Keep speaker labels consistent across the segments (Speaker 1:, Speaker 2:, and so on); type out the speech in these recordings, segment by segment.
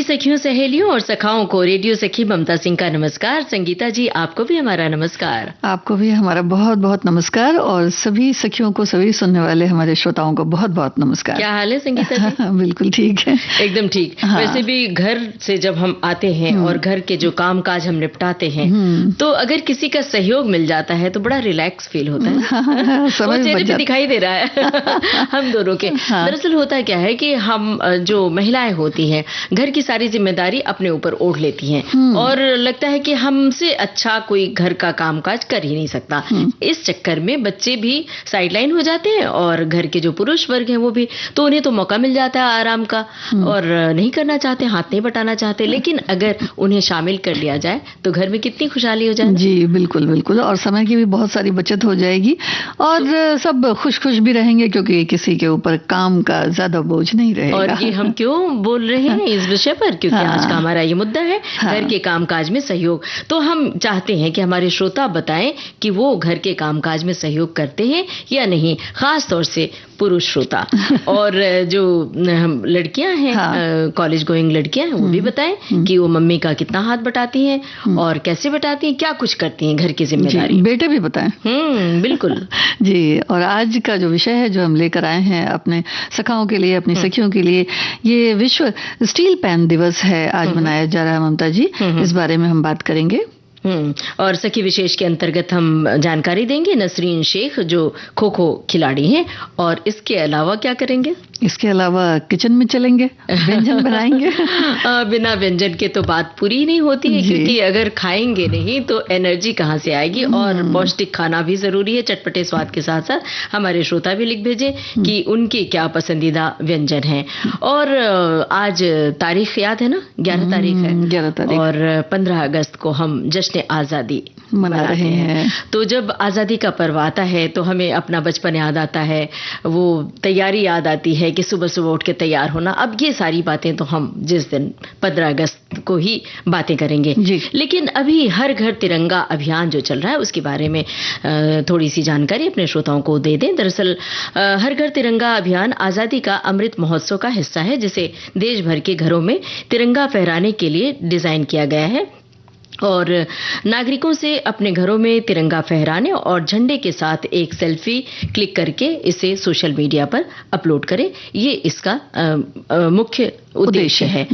Speaker 1: सखियों, सहेलियों और सखाओं को रेडियो सखी ममता सिंह का नमस्कार। संगीता जी, आपको भी हमारा नमस्कार।
Speaker 2: आपको भी हमारा बहुत बहुत नमस्कार और सभी सखियों को, सभी सुनने वाले हमारे श्रोताओं को बहुत बहुत नमस्कार।
Speaker 1: क्या हाल है संगीता जी?
Speaker 2: बिल्कुल ठीक है,
Speaker 1: एकदम ठीक। हाँ। वैसे भी घर से जब हम आते हैं और घर के जो काम काज हम निपटाते हैं तो अगर किसी का सहयोग मिल जाता है तो बड़ा रिलैक्स फील होता है। वो चेहरे पे दिखाई दे रहा है हम दोनों के। दरअसल होता क्या है कि हम जो महिलाएं होती हैं घर की सारी जिम्मेदारी अपने ऊपर ओढ़ लेती हैं और लगता है कि हमसे अच्छा कोई घर का कामकाज कर ही नहीं सकता। इस चक्कर में बच्चे भी साइडलाइन हो जाते हैं और घर के जो पुरुष वर्ग हैं वो भी, तो उन्हें तो मौका मिल जाता है आराम का और नहीं करना चाहते, हाथ नहीं बटाना चाहते। लेकिन अगर उन्हें शामिल कर लिया जाए तो घर में कितनी खुशहाली हो जाए।
Speaker 2: जी बिल्कुल बिल्कुल, और समय की भी बहुत सारी बचत हो जाएगी और सब खुश खुश भी रहेंगे क्योंकि किसी के ऊपर काम का ज्यादा बोझ नहीं रहेगा।
Speaker 1: और ये हम क्यों बोल रहे हैं इस विषय पर, क्योंकि आज का हमारा ये मुद्दा है घर के कामकाज में सहयोग। तो हम चाहते हैं कि हमारे श्रोता बताएं कि वो घर के कामकाज में सहयोग करते हैं या नहीं, खास तौर से पुरुष श्रोता। और जो लड़कियां हैं, कॉलेज गोइंग लड़कियां हैं, वो भी बताएं कि वो मम्मी का कितना हाथ बटाती हैं और कैसे बटाती हैं, क्या कुछ करती हैं घर की जिम्मेदारी।
Speaker 2: बेटे भी बताएं।
Speaker 1: बिल्कुल
Speaker 2: जी। और आज का जो विषय है जो हम लेकर आए हैं अपने सखाओं के लिए, अपनी सखियों के लिए, ये विश्व स्टील पैन दिवस है, आज मनाया जा रहा है ममता जी। इस बारे में हम बात करेंगे
Speaker 1: और सखी विशेष के अंतर्गत हम जानकारी देंगे नसरीन शेख जो खो खो खिलाड़ी हैं। और इसके अलावा क्या करेंगे?
Speaker 2: इसके अलावा किचन में चलेंगे, व्यंजन बनाएंगे।
Speaker 1: बिना व्यंजन के तो बात पूरी नहीं होती है, क्योंकि अगर खाएंगे नहीं तो एनर्जी कहाँ से आएगी। और पौष्टिक खाना भी जरूरी है चटपटे स्वाद के साथ साथ। हमारे श्रोता भी लिख भेजे कि उनके क्या पसंदीदा व्यंजन हैं। और आज तारीख याद है ना, 11 तारीख है
Speaker 2: 11 तारीख
Speaker 1: और 15 अगस्त को हम जश्न आजादी
Speaker 2: मना रहे हैं।
Speaker 1: तो जब आजादी का पर्व आता है तो हमें अपना बचपन याद आता है, वो तैयारी याद आती है कि सुबह सुबह उठ के तैयार होना। अब ये सारी बातें तो हम जिस दिन 15 अगस्त को ही बातें करेंगे। लेकिन अभी हर घर तिरंगा अभियान जो चल रहा है उसके बारे में थोड़ी सी जानकारी अपने श्रोताओं को दे दें। दरअसल हर घर तिरंगा अभियान आजादी का अमृत महोत्सव का हिस्सा है, जिसे देश भर के घरों में तिरंगा फहराने के लिए डिजाइन किया गया है और नागरिकों से अपने घरों में तिरंगा फहराने और झंडे के साथ एक सेल्फी क्लिक करके इसे सोशल मीडिया पर अपलोड करें, ये इसका मुख्य उद्देश्य है।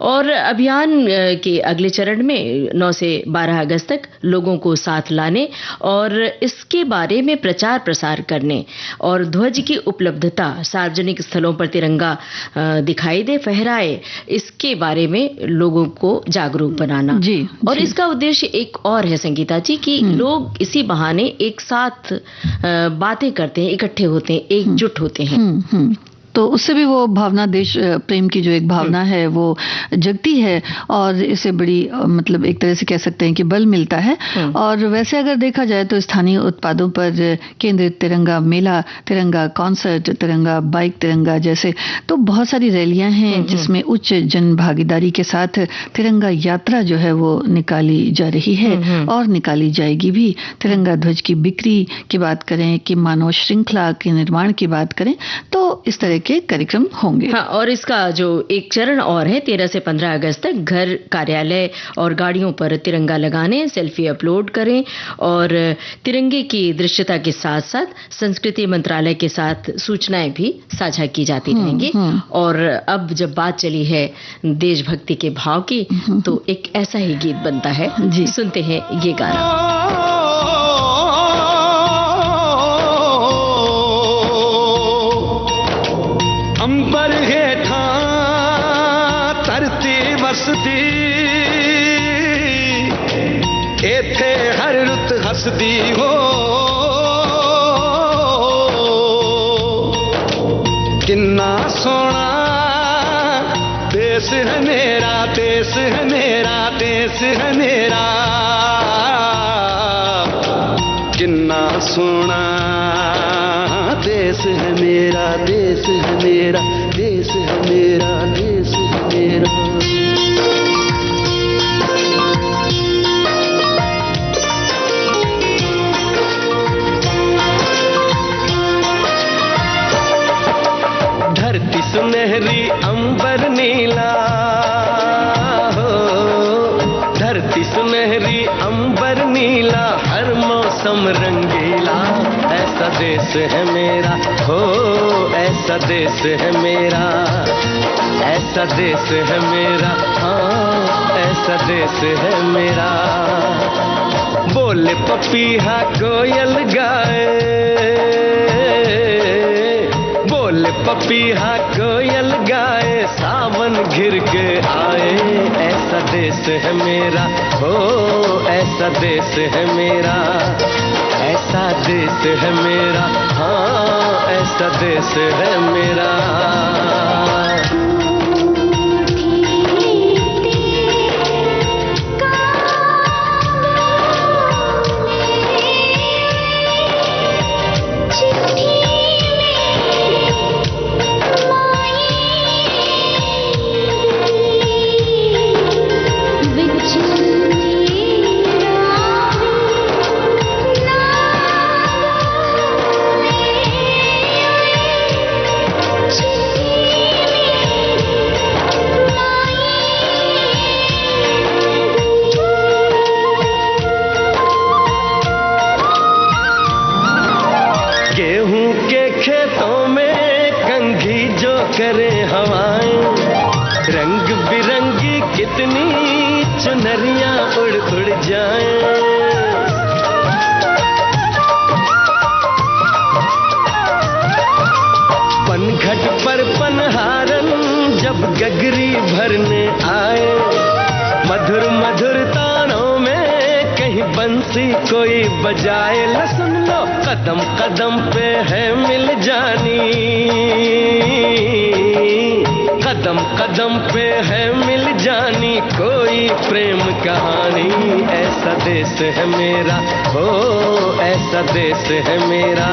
Speaker 1: और अभियान के अगले चरण में 9 से 12 अगस्त तक लोगों को साथ लाने और इसके बारे में प्रचार प्रसार करने और ध्वज की उपलब्धता, सार्वजनिक स्थलों पर तिरंगा दिखाई दे, फहराए, इसके बारे में लोगों को जागरूक बनाना। और इसका उद्देश्य एक और है संगीता जी कि लोग इसी बहाने एक साथ बातें करते हैं, इकट्ठे होते हैं, एकजुट होते हैं।
Speaker 2: तो उससे भी वो भावना, देश प्रेम की जो एक भावना है वो जगती है और इसे बड़ी मतलब एक तरह से कह सकते हैं कि बल मिलता है। और वैसे अगर देखा जाए तो स्थानीय उत्पादों पर केंद्रित तिरंगा मेला, तिरंगा कॉन्सर्ट, तिरंगा बाइक तिरंगा जैसे तो बहुत सारी रैलियां हैं जिसमें उच्च जन भागीदारी के साथ तिरंगा यात्रा जो है वो निकाली जा रही है और निकाली जाएगी भी। तिरंगा ध्वज की बिक्री की बात करें कि मानव श्रृंखला के निर्माण की बात करें तो इस तरह के कार्यक्रम होंगे।
Speaker 1: और इसका जो एक चरण और है 13 से 15 अगस्त तक घर, कार्यालय और गाड़ियों पर तिरंगा लगाने, सेल्फी अपलोड करें और तिरंगे की दृश्यता के साथ साथ संस्कृति मंत्रालय के साथ सूचनाएं भी साझा की जाती रहेंगी। और अब जब बात चली है देशभक्ति के भाव की तो एक ऐसा ही गीत बनता है, सुनते हैं ये गाना।
Speaker 3: अंबर हेठा धरती वसदी, एथे हर रुत हसदी हो। किन्ना सोना देश है मेरा, देश है मेरा, देश है मेरा। किन्ना सोना देश है मेरा, देश है मेरा, देश है मेरा, देश है मेरा। धरती सुनहरी अंबर नीला, देश है मेरा, हो ऐसा देश है मेरा, ऐसा देश है मेरा, हाँ ऐसा देश है मेरा। बोले पपीहा कोयल गाए, बोले पपीहा कोयल गाए, सावन घिर के आए, ऐसा देश है मेरा, हो ऐसा देश है मेरा, ऐसा देश है मेरा, हाँ ऐसा देश है मेरा। रंग बिरंगी कितनी चुनरियां उड़ उड़ जाएं, पनघट पर पनहारन जब गगरी भरने आए, मधुर मधुर तानों में कहीं बंसी कोई बजाए, ला सुन लो कदम कदम पे है मिल जानी, कदम कदम पे है मिल जानी कोई प्रेम कहानी, ऐसा देश है मेरा, हो ऐसा देश है मेरा,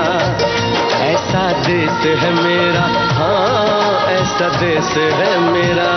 Speaker 3: ऐसा देश है मेरा, हाँ ऐसा देश है मेरा।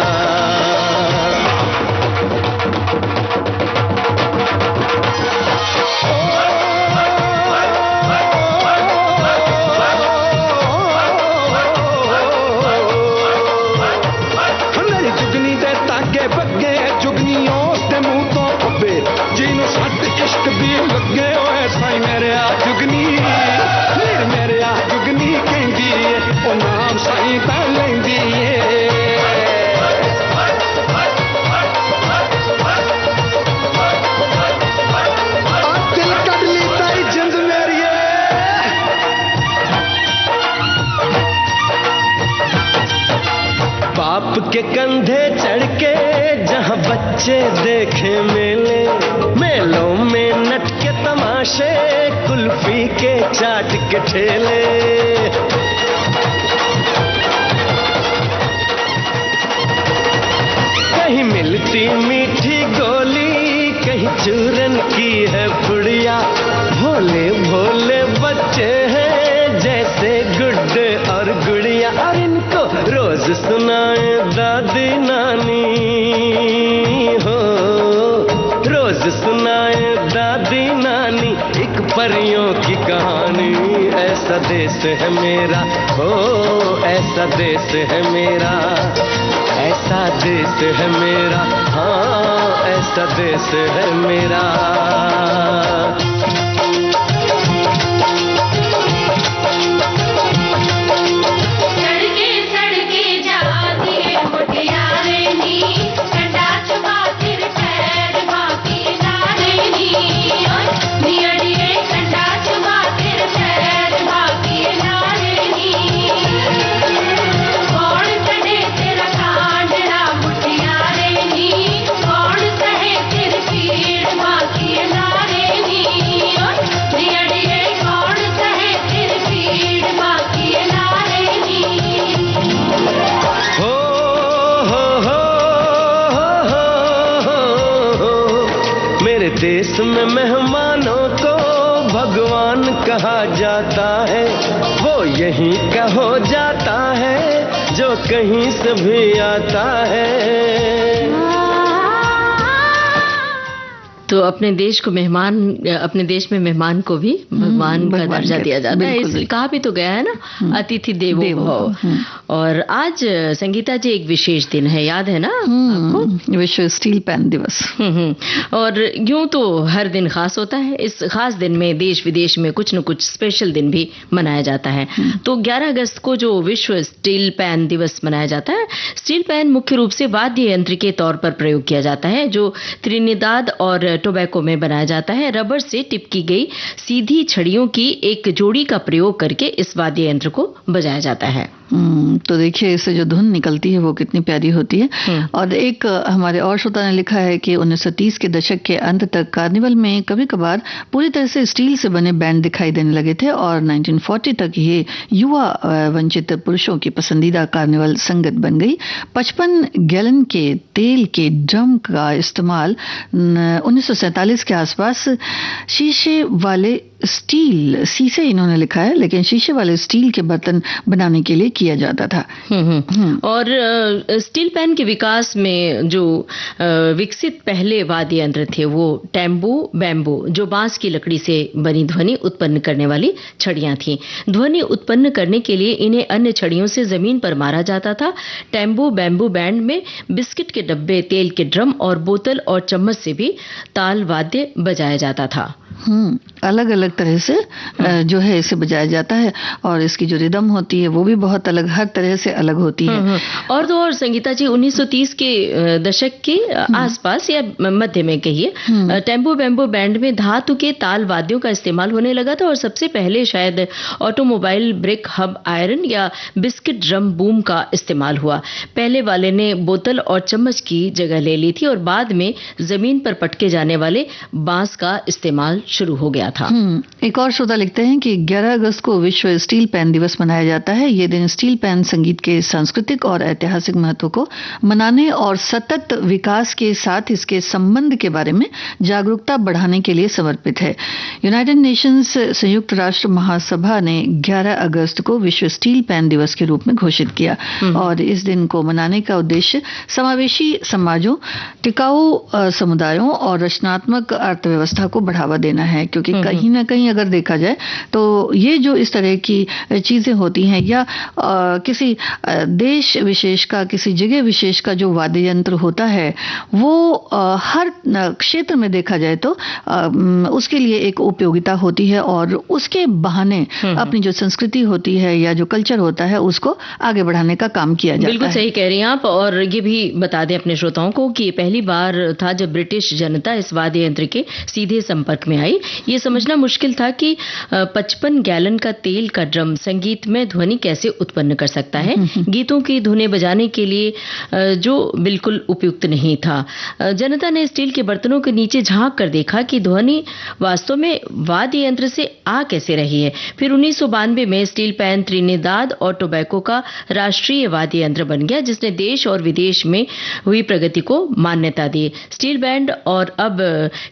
Speaker 3: बाप के कंधे चढ़ के जहाँ बच्चे देखे मेले, मेलों में नट के तमाशे, कुल्फी के चाट के ठेले, कहीं मिलती मीठी गोली, कहीं चूरन की है पुड़िया, भोले भोले बच्चे हैं जैसे गुड्डे और गुड़िया, और इनको रोज सुनाए दादी नानी, हो रोज सुनाए दादी नानी एक परियों की कहानी, ऐसा देश है मेरा, हो ऐसा देश है मेरा, ऐसा देश है मेरा, हाँ ऐसा देश है मेरा। देश में मेहमानों को भगवान कहा जाता है, वो यहीं का हो जाता है जो कहीं से भी आता है।
Speaker 1: तो अपने देश को मेहमान, अपने देश में मेहमान को भी भगवान का दर्जा दिया जाता है। कहा भी तो गया है ना, अतिथि देवो भव। और आज संगीता जी एक विशेष दिन है, याद है ना आपको?
Speaker 2: विश्व स्टील पैन दिवस।
Speaker 1: और यूं तो हर दिन खास होता है, इस खास दिन में देश विदेश में कुछ न कुछ स्पेशल दिन भी मनाया जाता है। तो 11 अगस्त को जो विश्व स्टील पैन दिवस मनाया जाता है, स्टील पैन मुख्य रूप से वाद्य यंत्र के तौर पर प्रयोग किया जाता है, जो त्रिनिदाद और टोबैको में बनाया जाता है। रबर से टिप की गई सीधी छड़ियों की एक जोड़ी का प्रयोग करके इस वाद्य यंत्र को बजाया जाता है।
Speaker 2: तो देखिए इससे जो धुन निकलती है वो कितनी प्यारी होती है। और एक हमारे और श्रोता ने लिखा है कि 1930 के दशक के अंत तक कार्निवल में कभी कभार पूरी तरह से स्टील से बने बैंड दिखाई देने लगे थे और 1940 तक ये युवा वंचित पुरुषों की पसंदीदा कार्निवल संगत बन गई। 55 गैलन के तेल के ड्रम का इस्तेमाल 1947 के आसपास शीशे वाले शीशे इन्होंने लिखा है, लेकिन शीशे वाले स्टील के बर्तन बनाने के लिए किया जाता था।
Speaker 1: और स्टील पैन के विकास में जो विकसित पहले वाद्य यंत्र थे वो टेम्बू बैम्बू, जो बांस की लकड़ी से बनी ध्वनि उत्पन्न करने वाली छड़ियां थीं। ध्वनि उत्पन्न करने के लिए इन्हें अन्य छड़ियों से जमीन पर मारा जाता था। टेम्बू बैम्बू बैंड में बिस्किट के डब्बे, तेल के ड्रम और बोतल और चम्मच से भी ताल वाद्य बजाया जाता था।
Speaker 2: अलग अलग तरह से जो है इसे बजाया जाता है और इसकी जो रिदम होती है वो भी बहुत अलग, हर तरह से अलग होती है।
Speaker 1: और तो और संगीता जी 1930 के दशक के आसपास या मध्य में कहिए, टेम्बो बैम्बो बैंड में धातु के ताल वाद्यों का इस्तेमाल होने लगा था और सबसे पहले शायद ऑटोमोबाइल ब्रेक हब आयरन या बिस्किट ड्रम बूम का इस्तेमाल हुआ। पहले वाले ने बोतल और चम्मच की जगह ले ली थी और बाद में जमीन पर पटके जाने वाले बांस का इस्तेमाल शुरू हो गया था।
Speaker 2: एक और श्रोता लिखते हैं कि 11 अगस्त को विश्व स्टील पैन दिवस मनाया जाता है। ये दिन स्टील पैन संगीत के सांस्कृतिक और ऐतिहासिक महत्व को मनाने और सतत विकास के साथ इसके संबंध के बारे में जागरूकता बढ़ाने के लिए समर्पित है। यूनाइटेड नेशंस संयुक्त राष्ट्र महासभा ने 11 अगस्त को विश्व स्टील पैन दिवस के रूप में घोषित किया और इस दिन को मनाने का उद्देश्य समावेशी समाजों, टिकाऊ समुदायों और रचनात्मक अर्थव्यवस्था को बढ़ावा देना है। क्योंकि कहीं ना कहीं अगर देखा जाए तो ये जो इस तरह की चीजें होती हैं या किसी देश विशेष का, किसी जगह विशेष का जो वाद्य यंत्र होता है वो हर क्षेत्र में देखा जाए तो उसके लिए एक उपयोगिता होती है और उसके बहाने अपनी जो संस्कृति होती है या जो कल्चर होता है उसको आगे बढ़ाने का काम किया जाता है।
Speaker 1: बिल्कुल सही कह रही हैं आप। और ये भी बता दें अपने श्रोताओं को कि पहली बार था जब ब्रिटिश जनता इस वाद्य यंत्र के सीधे संपर्क में आई। ये समझना मुश्किल था कि 55 गैलन का तेल का ड्रम संगीत में ध्वनि कैसे उत्पन्न कर सकता है, गीतों की धुनें बजाने के लिए जो बिल्कुल उपयुक्त नहीं था। जनता ने स्टील के बर्तनों के नीचे झांक कर देखा कि ध्वनि वास्तव में वाद्य यंत्र से आ कैसे रही है। फिर 1992 में स्टील पैन त्रिनिदाद और टोबैको का राष्ट्रीय वाद्य यंत्र बन गया, जिसने देश और विदेश में हुई प्रगति को मान्यता दी। स्टील बैंड और अब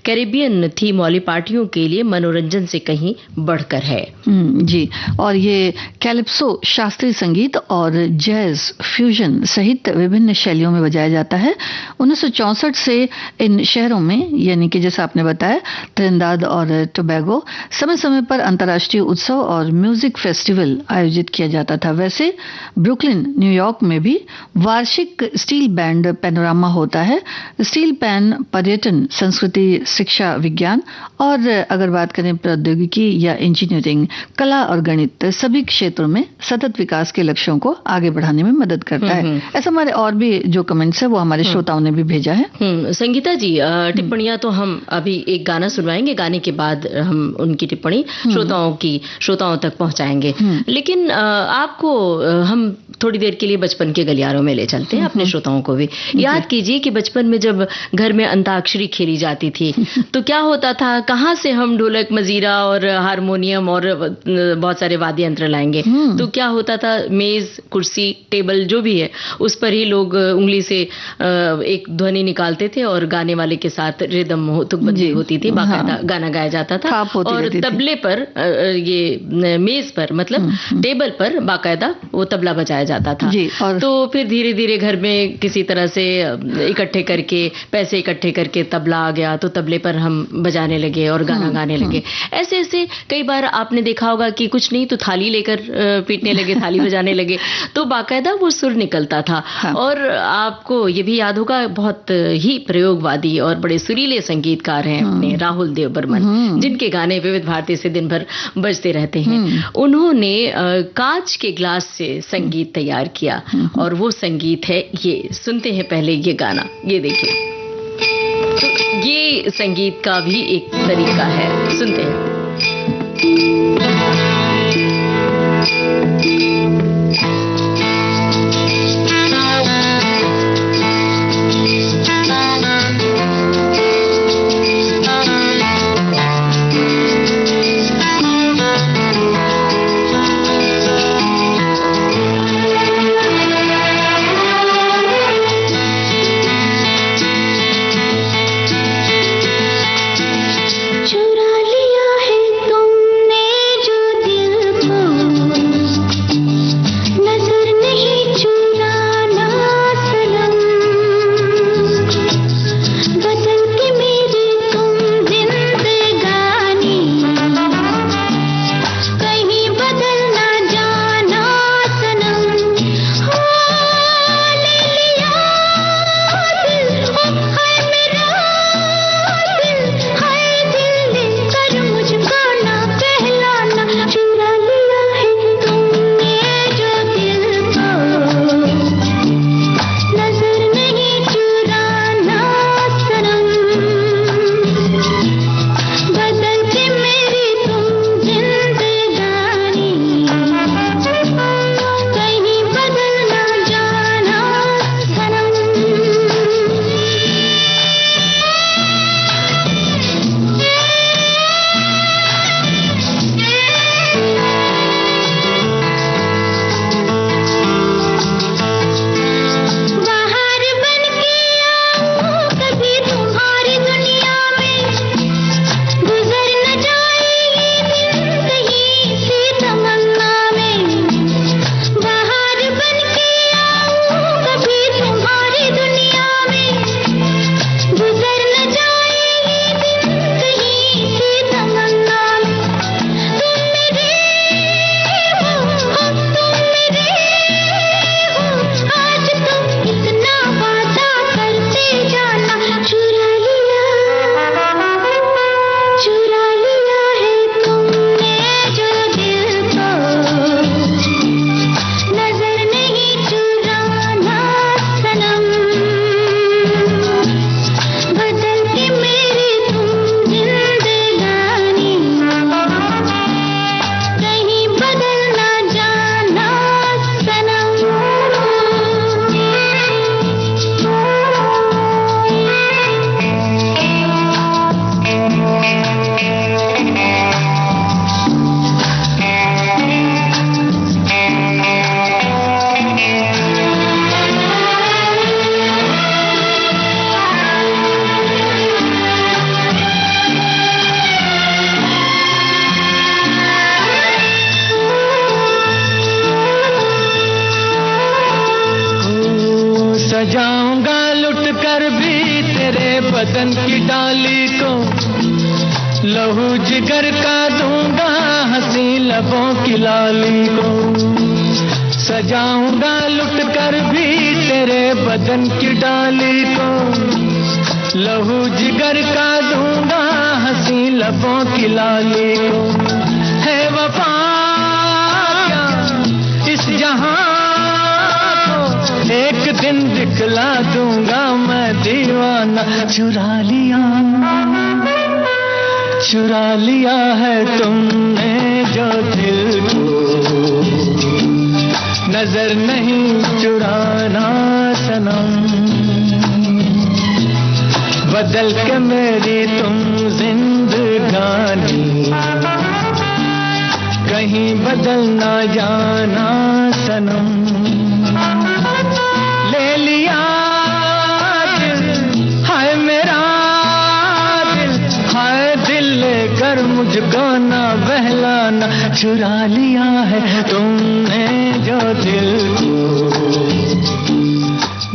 Speaker 1: कैरिबियन थीम वाली पार्टियों के लिए मनोरंजन से कहीं बढ़कर है।
Speaker 2: जी, और ये कैलिप्सो शास्त्रीय संगीत और जैज फ्यूजन सहित विभिन्न शैलियों में बजाया जाता है। 1964 से इन शहरों में, यानी कि जैसा आपने बताया त्रिनिदाद और टोबैगो, समय समय पर अंतर्राष्ट्रीय उत्सव और म्यूजिक फेस्टिवल आयोजित किया जाता था। वैसे ब्रुकलिन, न्यूयॉर्क में भी वार्षिक स्टील बैंड पैनोरामा होता है। स्टील पैन पर्यटन, संस्कृति, शिक्षा, विज्ञान और अगर बात करें प्रौद्योगिकी या इंजीनियरिंग, कला और गणित, सभी क्षेत्रों में सतत विकास के लक्ष्यों को आगे बढ़ाने में मदद करता है। ऐसा हमारे और भी जो कमेंट्स है वो हमारे श्रोताओं ने भी भेजा है।
Speaker 1: संगीता जी, टिप्पणियां तो हम अभी एक गाना सुनवाएंगे, गाने के बाद हम उनकी टिप्पणी श्रोताओं तक पहुंचाएंगे। लेकिन आपको हम थोड़ी देर के लिए बचपन के गलियारों में ले चलते हैं, अपने श्रोताओं को भी। याद कीजिए कि बचपन में जब घर में अंताक्षरी खेली जाती थी तो क्या होता था, कहाँ से हम ढोलक, मजीरा और हारमोनियम और बहुत सारे वाद्य यंत्र लाएंगे। तो क्या होता था, मेज, कुर्सी, टेबल जो भी है उस पर ही लोग उंगली से एक ध्वनि निकालते थे और गाने वाले के साथ रिदम तुकबंदी होती थी, बाकायदा गाना गाया जाता था। और तबले पर, ये मेज पर मतलब टेबल पर बाकायदा वो तबला बजाया जाता था। तो फिर धीरे धीरे घर में किसी तरह से पैसे इकट्ठे करके तबला आ गया, तो तबले पर हम बजाने लगे और गाना गाने करने लगे। ऐसे ऐसे कई बार आपने देखा होगा कि कुछ नहीं तो थाली लेकर पीटने लगे, थाली बजाने लगे, तो बाकायदा वो सुर निकलता था। और आपको ये भी याद होगा, बहुत ही प्रयोगवादी और बड़े सुरीले संगीतकार हैं अपने राहुल देव बर्मन, जिनके गाने विविध भारती से दिन भर बजते रहते हैं। उन्होंने कांच के ग्लास से संगीत तैयार किया और वो संगीत है ये। सुनते हैं पहले ये गाना, ये देखिए। तो ये संगीत का भी एक तरीका है, सुनते हैं।
Speaker 3: सजाऊंगा लुट कर भी तेरे बदन की डाली को, लहू जिगर का दूंगा हंसी लबों की लाली को। सजाऊंगा लुट कर भी तेरे बदन की डाली को, लहू जिगर का दूंगा हंसी लबों की लाली को। है वफा क्या इस जहां को, एक दिन दिखला दूंगा मैं दीवाना। चुरा लिया है तुमने जो दिल को, नजर नहीं चुराना सनम। बदल के मेरी तुम जिंदगानी, कहीं बदल ना जाना सनम। ले लिया दिल, हाय मेरा दिल, हाय दिल लेकर मुझको ना बहलाना। चुरा लिया है तुमने जो दिल को,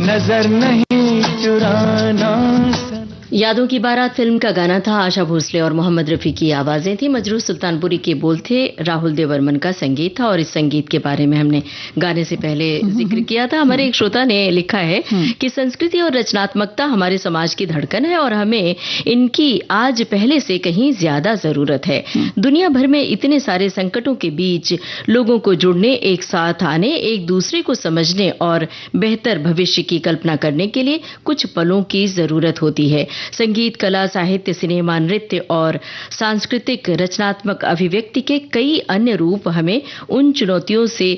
Speaker 3: नजर नहीं चुराना सनम।
Speaker 1: यादों की बारात फिल्म का गाना था। आशा भोसले और मोहम्मद रफी की आवाजें थी। मजरूह सुल्तानपुरी के बोल थे। राहुल देवर्मन का संगीत था। और इस संगीत के बारे में हमने गाने से पहले जिक्र किया था। हमारे एक श्रोता ने लिखा है कि संस्कृति और रचनात्मकता हमारे समाज की धड़कन है और हमें इनकी आज पहले से कहीं ज्यादा जरूरत है। दुनिया भर में इतने सारे संकटों के बीच लोगों को जुड़ने, एक साथ आने, एक दूसरे को समझने और बेहतर भविष्य की कल्पना करने के लिए कुछ पलों की जरूरत होती है। संगीत, कला, साहित्य, सिनेमा, नृत्य और सांस्कृतिक रचनात्मक अभिव्यक्ति के कई अन्य रूप हमें उन चुनौतियों से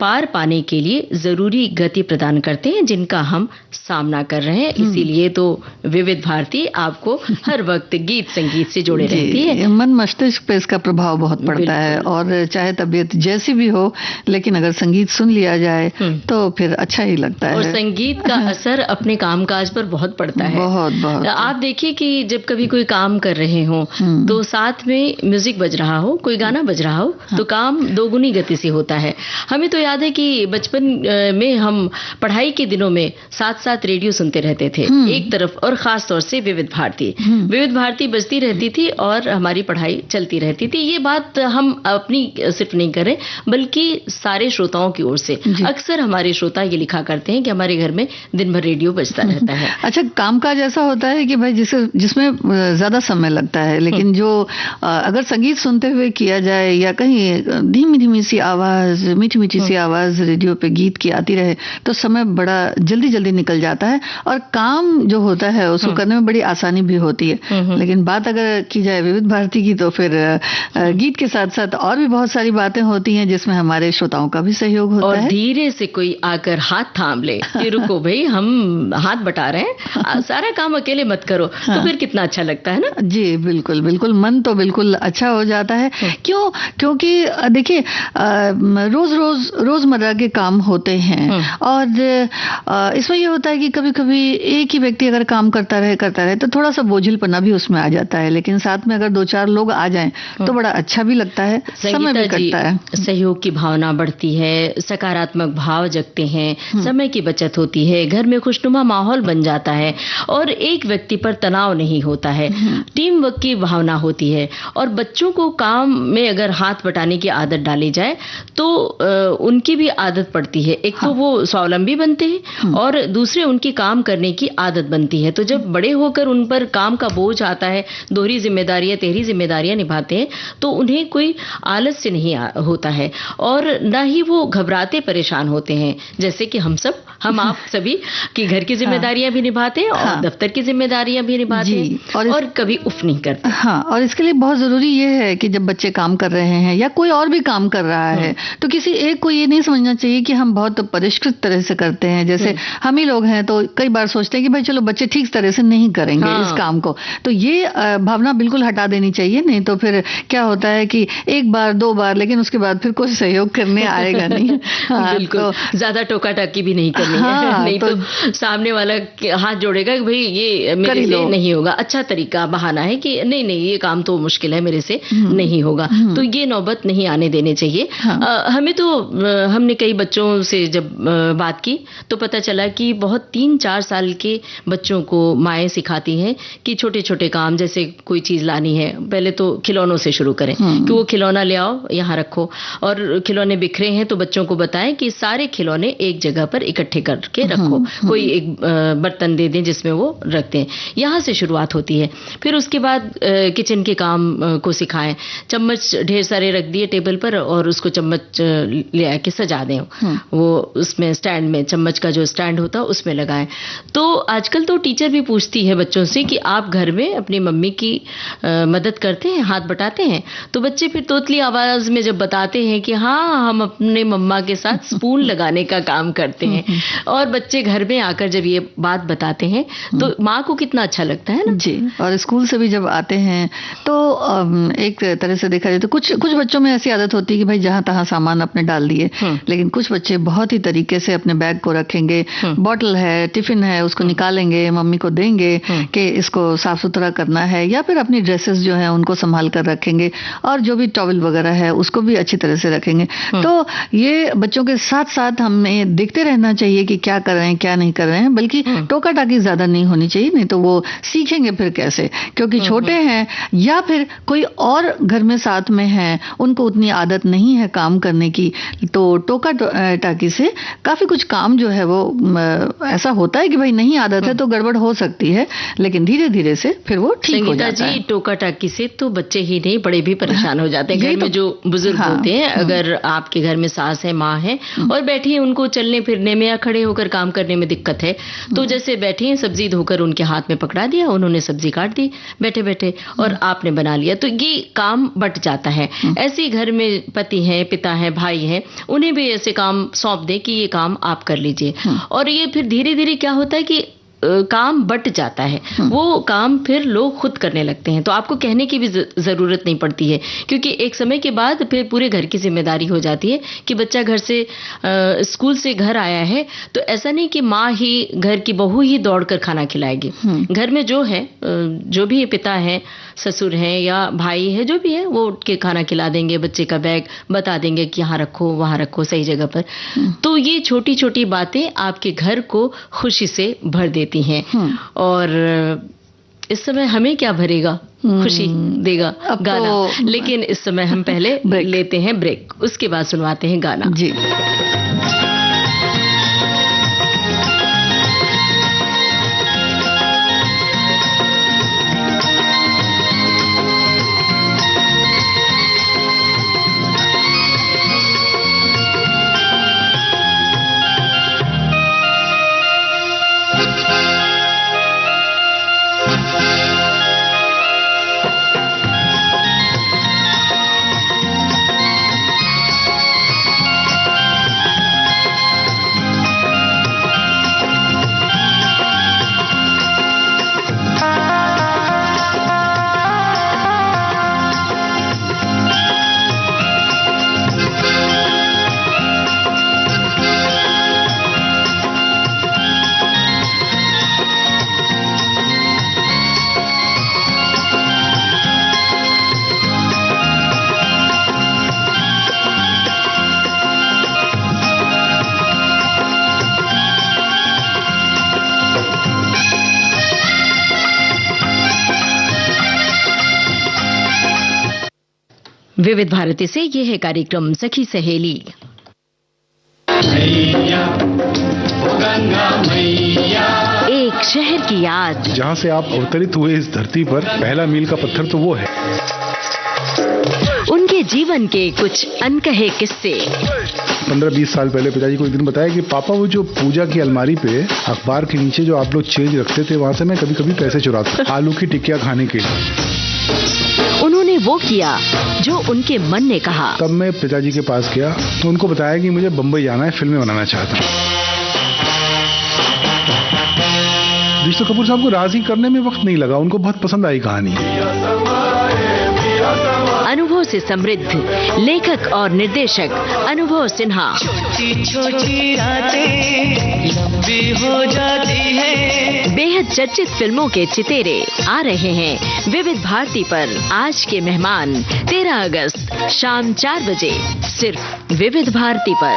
Speaker 1: पार पाने के लिए जरूरी गति प्रदान करते हैं जिनका हम सामना कर रहे हैं। इसीलिए तो विविध भारती आपको हर वक्त गीत संगीत से जोड़े रहती है।
Speaker 2: मन मस्तिष्क पे इसका प्रभाव बहुत पड़ता है और चाहे तबीयत जैसी भी हो, लेकिन अगर संगीत सुन लिया जाए तो फिर अच्छा ही लगता है।
Speaker 1: और संगीत का असर अपने कामकाज पर बहुत पड़ता है। बहुत। आप देखिए कि जब कभी कोई काम कर रहे हो तो साथ में म्यूजिक बज रहा हो, कोई गाना बज रहा हो तो काम दोगुनी गति से होता है। हमें तो याद है कि बचपन में हम पढ़ाई के दिनों में साथ साथ रेडियो सुनते रहते थे एक तरफ, और खास तौर से विविध भारती बजती रहती थी और हमारी पढ़ाई चलती रहती थी। ये बात हम अपनी सिर्फ नहीं कर रहे बल्कि सारे श्रोताओं की ओर से। अक्सर हमारे श्रोता ये लिखा करते हैं कि हमारे घर में दिन भर रेडियो बजता रहता है।
Speaker 2: अच्छा, कामकाज ऐसा होता है कि भाई जिसमें ज्यादा समय लगता है, लेकिन जो अगर संगीत सुनते हुए किया जाए या कहीं धीमी धीमी सी आवाज, मीठी मीठी सी आवाज रेडियो पे गीत की आती रहे तो समय बड़ा जल्दी जल्दी निकल जाता है और काम जो होता है उसको करने में बड़ी आसानी भी होती है। लेकिन बात अगर की जाए विविध भारती की तो फिर गीत के साथ साथ और भी बहुत सारी बातें होती हैं जिसमें हमारे श्रोताओं का भी सहयोग होता है।
Speaker 1: और धीरे से कोई आकर हाथ थाम ले कि रुको भाई, हम हाथ बटा रहे हैं, सारा काम अकेले मत करो, तो फिर कितना अच्छा लगता है ना।
Speaker 2: जी बिल्कुल बिल्कुल, मन तो बिल्कुल अच्छा हो जाता है। क्योंकि देखिए रोजमर्रा के काम होते हैं और इसमें यह होता है कि कभी कभी एक ही व्यक्ति अगर काम करता रहे तो थोड़ा सा बोझिलपना भी उसमें आ जाता है, लेकिन साथ में अगर 2-4 लोग आ जाएं तो बड़ा अच्छा भी लगता है, समय भी कटता है,
Speaker 1: सहयोग की भावना बढ़ती है, सकारात्मक भाव जगते हैं, समय की बचत होती है, घर में खुशनुमा माहौल बन जाता है और एक व्यक्ति पर तनाव नहीं होता है, टीम वर्क की भावना होती है। और बच्चों को काम में अगर हाथ बटाने की आदत डाली जाए तो उनकी भी आदत पड़ती है। एक तो वो स्वावलंबी बनते हैं और दूसरे उनकी काम करने की आदत बनती है। तो जब बड़े होकर उन पर काम का बोझ आता है, दोहरी जिम्मेदारियां, तेहरी जिम्मेदारियां निभाते हैं, तो उन्हें कोई आलस्य नहीं होता है और ना ही वो घबराते परेशान होते हैं। जैसे कि हम आप सभी की घर की जिम्मेदारियां भी निभाते हैं और दफ्तर की जिम्मेदारियां भी निभाते हैं और कभी उफ नहीं करते।
Speaker 2: और इसके लिए बहुत जरूरी ये है कि जब बच्चे काम कर रहे हैं या कोई और भी काम कर रहा है तो किसी एक को ये नहीं समझना चाहिए कि हम बहुत परिष्कृत तरह से करते हैं। जैसे हम ही लोग हैं तो कई बार सोचते हैं कि भाई चलो बच्चे ठीक तरह से नहीं करेंगे इस काम को, तो ये भावना बिल्कुल हटा देनी चाहिए। नहीं तो फिर क्या होता है कि एक बार 2 बार, लेकिन उसके बाद फिर कोई सहयोग करने आएगा नहीं।
Speaker 1: बिल्कुल, तो ज्यादा टोका टाकी भी नहीं करनी है, नहीं तो सामने वाला हाथ जोड़ेगा कि भाई ये मेरे से नहीं होगा। अच्छा तरीका बहाना है कि नहीं ये काम तो मुश्किल है, मेरे से नहीं होगा, तो ये नौबत नहीं आने देने चाहिए। हमें तो हमने कई बच्चों से जब बात की तो पता चला कि बहुत 3-4 साल के बच्चों को माएँ सिखाती हैं कि छोटे छोटे काम, जैसे कोई चीज लानी है, पहले तो खिलौनों से शुरू करें कि वो खिलौना ले आओ, यहाँ रखो, और खिलौने बिखरे हैं तो बच्चों को बताएं कि सारे खिलौने एक जगह पर इकट्ठे करके रखो, कोई एक बर्तन दे दें जिसमें वो रखते हैं। यहाँ से शुरुआत होती है। फिर उसके बाद किचन के काम को सिखाएं। चम्मच ढेर सारे रख दिए टेबल पर और उसको चम्मच ले आके सजा दें, वो उसमें स्टैंड में, चम्मच का जो स्टैंड होता है उसमें लगाएं। तो आजकल तो टीचर भी पूछती है बच्चों से कि आप घर में अपनी मम्मी की मदद करते हैं, हाथ बटाते हैं? तो बच्चे फिर तोतली आवाज में जब बताते हैं कि हाँ, हम अपने मम्मा के साथ स्पून लगाने का काम करते हैं, और बच्चे घर में आकर जब ये बात बताते हैं तो माँ को कितना अच्छा लगता है ना।
Speaker 2: जी, और स्कूल से भी जब आते हैं तो एक तरह से देखा जाए तो कुछ बच्चों में ऐसी आदत होती है कि भाई जहां तहां सामान अपने डाल दिए, लेकिन कुछ बच्चे बहुत ही तरीके से अपने बैग को रखेंगे, बॉटल है, टिफिन है, उसको निकालेंगे, मम्मी को देंगे कि इसको साफ सुथरा करना है, या फिर अपनी ड्रेसेस जो है उनको संभाल कर रखेंगे और जो भी टॉवल वगैरह है उसको भी अच्छी तरह से रखेंगे। तो ये बच्चों के साथ साथ हमें देखते रहना चाहिए कि क्या कर रहे हैं क्या नहीं कर रहे हैं, बल्कि टोका टाकी ज्यादा नहीं होनी चाहिए, नहीं तो तो वो सीखेंगे फिर कैसे, क्योंकि छोटे हैं या फिर कोई और घर में साथ में है, उनको उतनी आदत नहीं है काम करने की, तो टोका टाकी से काफी कुछ काम जो है वो ऐसा होता है कि भाई नहीं आदत है तो गड़बड़ हो सकती है, लेकिन धीरे धीरे से फिर वो ठीक हो जाता है।
Speaker 1: टोका टाकी से तो बच्चे ही नहीं बड़े भी परेशान हो जाते हैं। घर में जो बुजुर्ग होते हैं, अगर आपके घर में सास है, माँ है और बैठी है, उनको चलने फिरने में या खड़े होकर काम करने में दिक्कत है, तो जैसे बैठी हैं, सब्जी धोकर उनके हाथ में पकड़ा दिया, उन्होंने सब्जी काट दी बैठे बैठे और आपने बना लिया, तो ये काम बट जाता है। ऐसे ही घर में पति हैं, पिता हैं, भाई हैं, उन्हें भी ऐसे काम सौंप दे कि ये काम आप कर लीजिए, और ये फिर धीरे धीरे क्या होता है कि काम बट जाता है, वो काम फिर लोग खुद करने लगते हैं, तो आपको कहने की भी जरूरत नहीं पड़ती है, क्योंकि एक समय के बाद फिर पूरे घर की जिम्मेदारी हो जाती है कि बच्चा घर से स्कूल से घर आया है, तो ऐसा नहीं कि माँ ही घर की बहू ही दौड़कर खाना खिलाएगी। घर में जो है, जो भी पिता है, ससुर हैं या भाई है, जो भी है, वो उठ के खाना खिला देंगे, बच्चे का बैग बता देंगे कि यहाँ रखो, वहाँ रखो, सही जगह पर। तो ये छोटी छोटी बातें आपके घर को खुशी से भर देती हैं, और इस समय हमें क्या भरेगा, खुशी देगा गाना। लेकिन इस समय हम पहले लेते हैं ब्रेक, उसके बाद सुनवाते हैं गाना जी। विविध भारती से ये है कार्यक्रम सखी सहेली। मैया, गंगा मैया। एक शहर की याद,
Speaker 4: जहाँ से आप अवतरित हुए इस धरती पर, पहला मील का पत्थर तो वो है।
Speaker 1: उनके जीवन के कुछ अनकहे किस्से।
Speaker 4: 15-20 साल पहले पिताजी को एक दिन बताया कि पापा, वो जो पूजा की अलमारी पे अखबार के नीचे जो आप लोग चेंज रखते थे, वहाँ से मैं कभी कभी पैसे चुराता आलू की टिक्कियाँ खाने के लिए।
Speaker 1: उन्होंने वो किया जो उनके मन ने कहा।
Speaker 4: तब मैं पिताजी के पास गया तो उनको बताया कि मुझे बम्बई जाना है, फिल्में बनाना चाहता हूँ। ऋषि कपूर साहब को राजी करने में वक्त नहीं लगा, उनको बहुत पसंद आई कहानी।
Speaker 1: अनुभव से समृद्ध लेखक और निर्देशक अनुभव सिन्हा। छोटी छोटी रातें लंबी हो जाती है। बेहद चर्चित फिल्मों के चितेरे आ रहे हैं विविध भारती पर। आज के मेहमान 13 अगस्त शाम 4 बजे सिर्फ विविध भारती पर।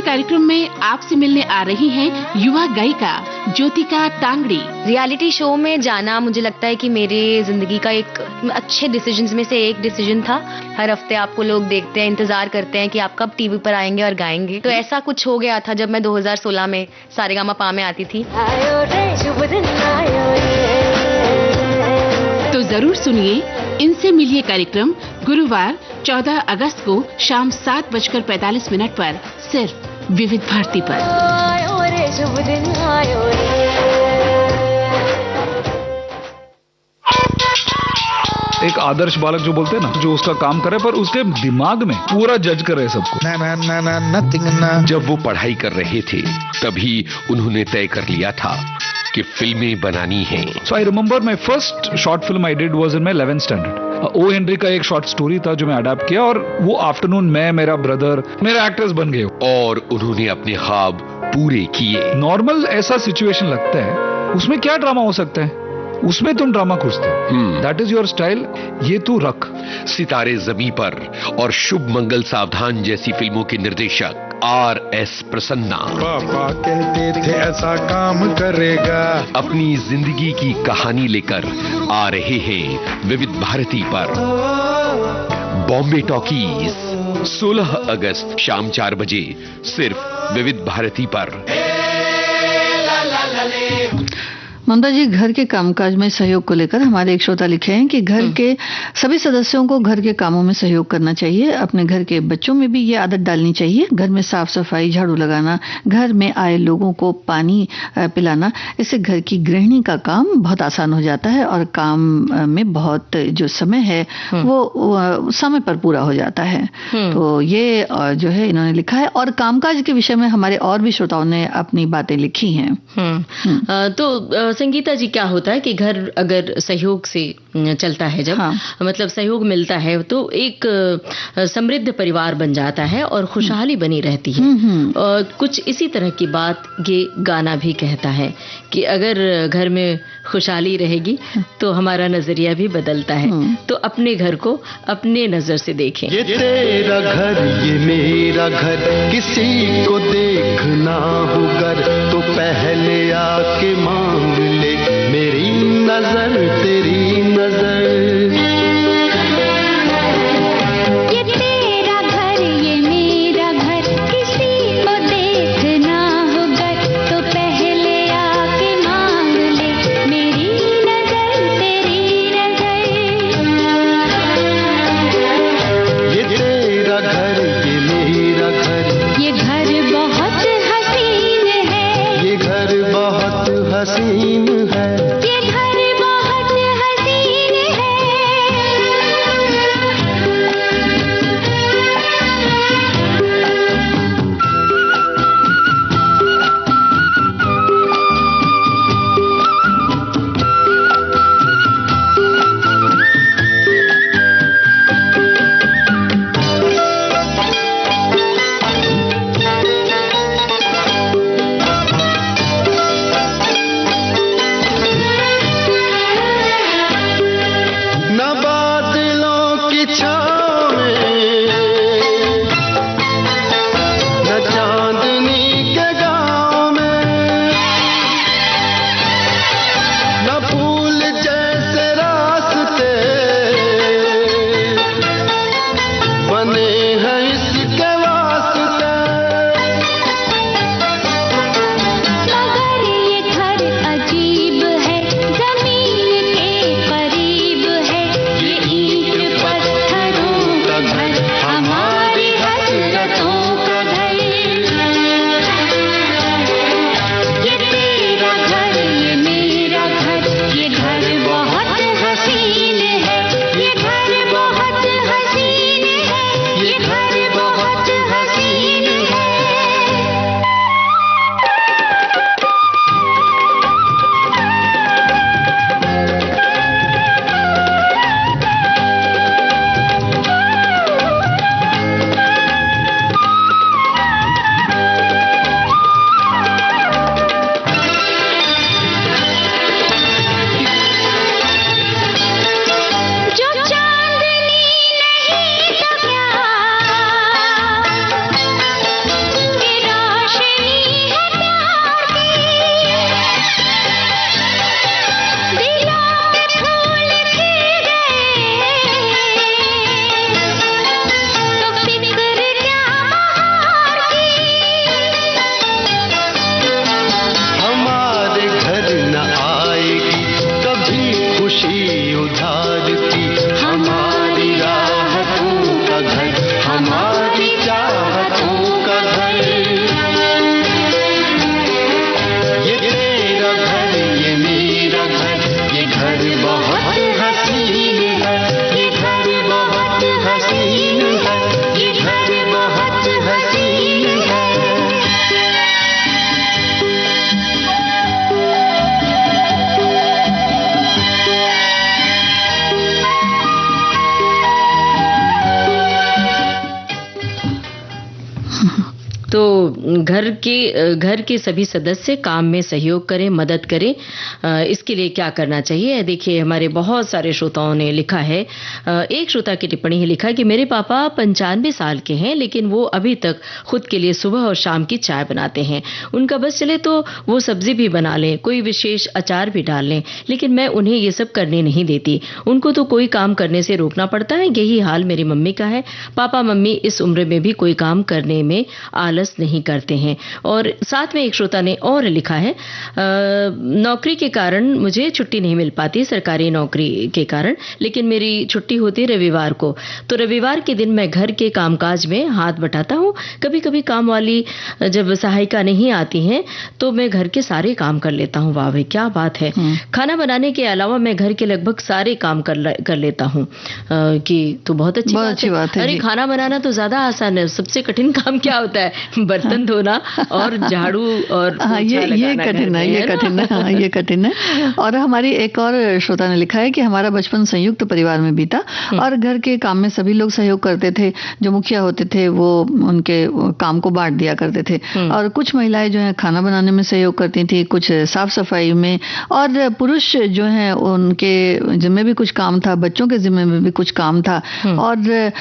Speaker 5: कार्यक्रम में आपसे मिलने आ रही हैं युवा गायिका ज्योतिका टांगड़ी।
Speaker 6: रियलिटी शो में जाना मुझे लगता है कि मेरे जिंदगी का एक अच्छे डिसीजंस में से एक डिसीजन था। हर हफ्ते आपको लोग देखते हैं, इंतजार करते हैं कि आप कब टीवी पर आएंगे और गाएंगे। तो ऐसा कुछ हो गया था जब मैं 2016 में सारेगामापा में आती थी।
Speaker 5: तो जरूर सुनिए इनसे मिलिए कार्यक्रम गुरुवार 14 अगस्त को शाम 7:45 पर सिर्फ विविध भारती पर।
Speaker 7: एक आदर्श बालक जो बोलते हैं ना, जो उसका काम करे पर उसके दिमाग में पूरा जज कर रहे सबको।
Speaker 8: जब वो पढ़ाई कर रहे थे तभी उन्होंने तय कर लिया था कि फिल्में बनानी है।
Speaker 7: So I remember my first short film I did was in my 11th standard. O Henry का एक शॉर्ट स्टोरी था जो मैं अडैप्ट किया, और वो आफ्टरनून मैं, मेरा ब्रदर, मेरा एक्टर्स बन गए
Speaker 8: और उन्होंने अपने ख्वाब पूरे किए।
Speaker 7: नॉर्मल ऐसा सिचुएशन लगता है, उसमें क्या ड्रामा हो सकता है? उसमें तुम ड्रामा खोजते हो, दैट इज योर स्टाइल, ये तू रख।
Speaker 8: सितारे जमी पर और शुभ मंगल सावधान जैसी फिल्मों के निर्देशक R.S. प्रसन्ना
Speaker 9: पापा कहते थे ऐसा काम करेगा,
Speaker 8: अपनी जिंदगी की कहानी लेकर आ रहे हैं विविध भारती पर। बॉम्बे टॉकीज 16 अगस्त शाम 4 बजे सिर्फ विविध भारती पर।
Speaker 2: ममता जी, घर के कामकाज में सहयोग को लेकर हमारे एक श्रोता लिखे हैं कि घर के सभी सदस्यों को घर के कामों में सहयोग करना चाहिए। अपने घर के बच्चों में भी ये आदत डालनी चाहिए। घर में साफ सफाई, झाड़ू लगाना, घर में आए लोगों को पानी पिलाना, इससे घर की गृहिणी का काम बहुत आसान हो जाता है और काम में बहुत जो समय है वो समय पर पूरा हो जाता है। तो ये जो है इन्होंने लिखा है और कामकाज के विषय में हमारे और भी श्रोताओं ने अपनी बातें लिखी हैं।
Speaker 1: तो संगीता जी, क्या होता है कि घर अगर सहयोग से चलता है, जब मतलब सहयोग मिलता है तो एक समृद्ध परिवार बन जाता है और खुशहाली बनी रहती है। और कुछ इसी तरह की बात ये गाना भी कहता है कि अगर घर में खुशहाली रहेगी तो हमारा नजरिया भी बदलता है। तो अपने घर को अपने नजर से देखें।
Speaker 3: ये तेरा घर, ये मेरा घर, किसी को देखना हो घर तो पहले आके मांग ले मेरी नजर, तेरी नजर।
Speaker 10: ये तेरा घर, ये मेरा घर, किसी को देखना हो घर तो पहले आके मांग ले मेरी नजर, तेरी नजर।
Speaker 3: ये तेरा घर, ये मेरा घर,
Speaker 10: ये घर बहुत हसीन है,
Speaker 3: ये घर बहुत हसीन है,
Speaker 10: ये घर बहुत हसीन है।
Speaker 1: घर के सभी सदस्य काम में सहयोग करें, मदद करें। इसके लिए क्या करना चाहिए? देखिए, हमारे बहुत सारे श्रोताओं ने लिखा है। एक श्रोता की टिप्पणी ही लिखा कि मेरे पापा 95 साल के हैं, लेकिन वो अभी तक खुद के लिए सुबह और शाम की चाय बनाते हैं। उनका बस चले तो वो सब्जी भी बना लें, कोई विशेष अचार भी डाल लें, लेकिन मैं उन्हें ये सब करने नहीं देती। उनको तो कोई काम करने से रोकना पड़ता है। यही हाल मेरी मम्मी का है। पापा मम्मी इस उम्र में भी कोई काम करने में आलस नहीं करते हैं। और साथ में एक श्रोता ने और लिखा है, नौकरी के कारण मुझे छुट्टी नहीं मिल पाती, सरकारी नौकरी के कारण, लेकिन मेरी छुट्टी होती रविवार को। तो रविवार के दिन मैं घर के कामकाज में हाथ बटाता हूँ। कभी कभी काम वाली जब सहायिका नहीं आती हैं तो मैं घर के सारे काम कर लेता हूँ। वाह भाई, क्या बात है। खाना बनाने के अलावा मैं घर के लगभग सारे काम कर लेता हूँ। कि तो बहुत अच्छी बात है। अरे, खाना बनाना तो ज्यादा आसान है। सबसे कठिन काम क्या होता है? बर्तन धोना और झाड़ू और
Speaker 2: ये कठिन है। ये कठिन है। और हमारी एक और श्रोता ने लिखा है कि हमारा बचपन संयुक्त परिवार में बीता और घर के काम में सभी लोग सहयोग करते थे। जो मुखिया होते थे वो उनके काम को बांट दिया करते थे। और कुछ महिलाएं जो है खाना बनाने में सहयोग करती थी, कुछ साफ सफाई में, और पुरुष जो है उनके जिम्मे भी कुछ काम था, बच्चों के जिम्मे में भी कुछ काम था। और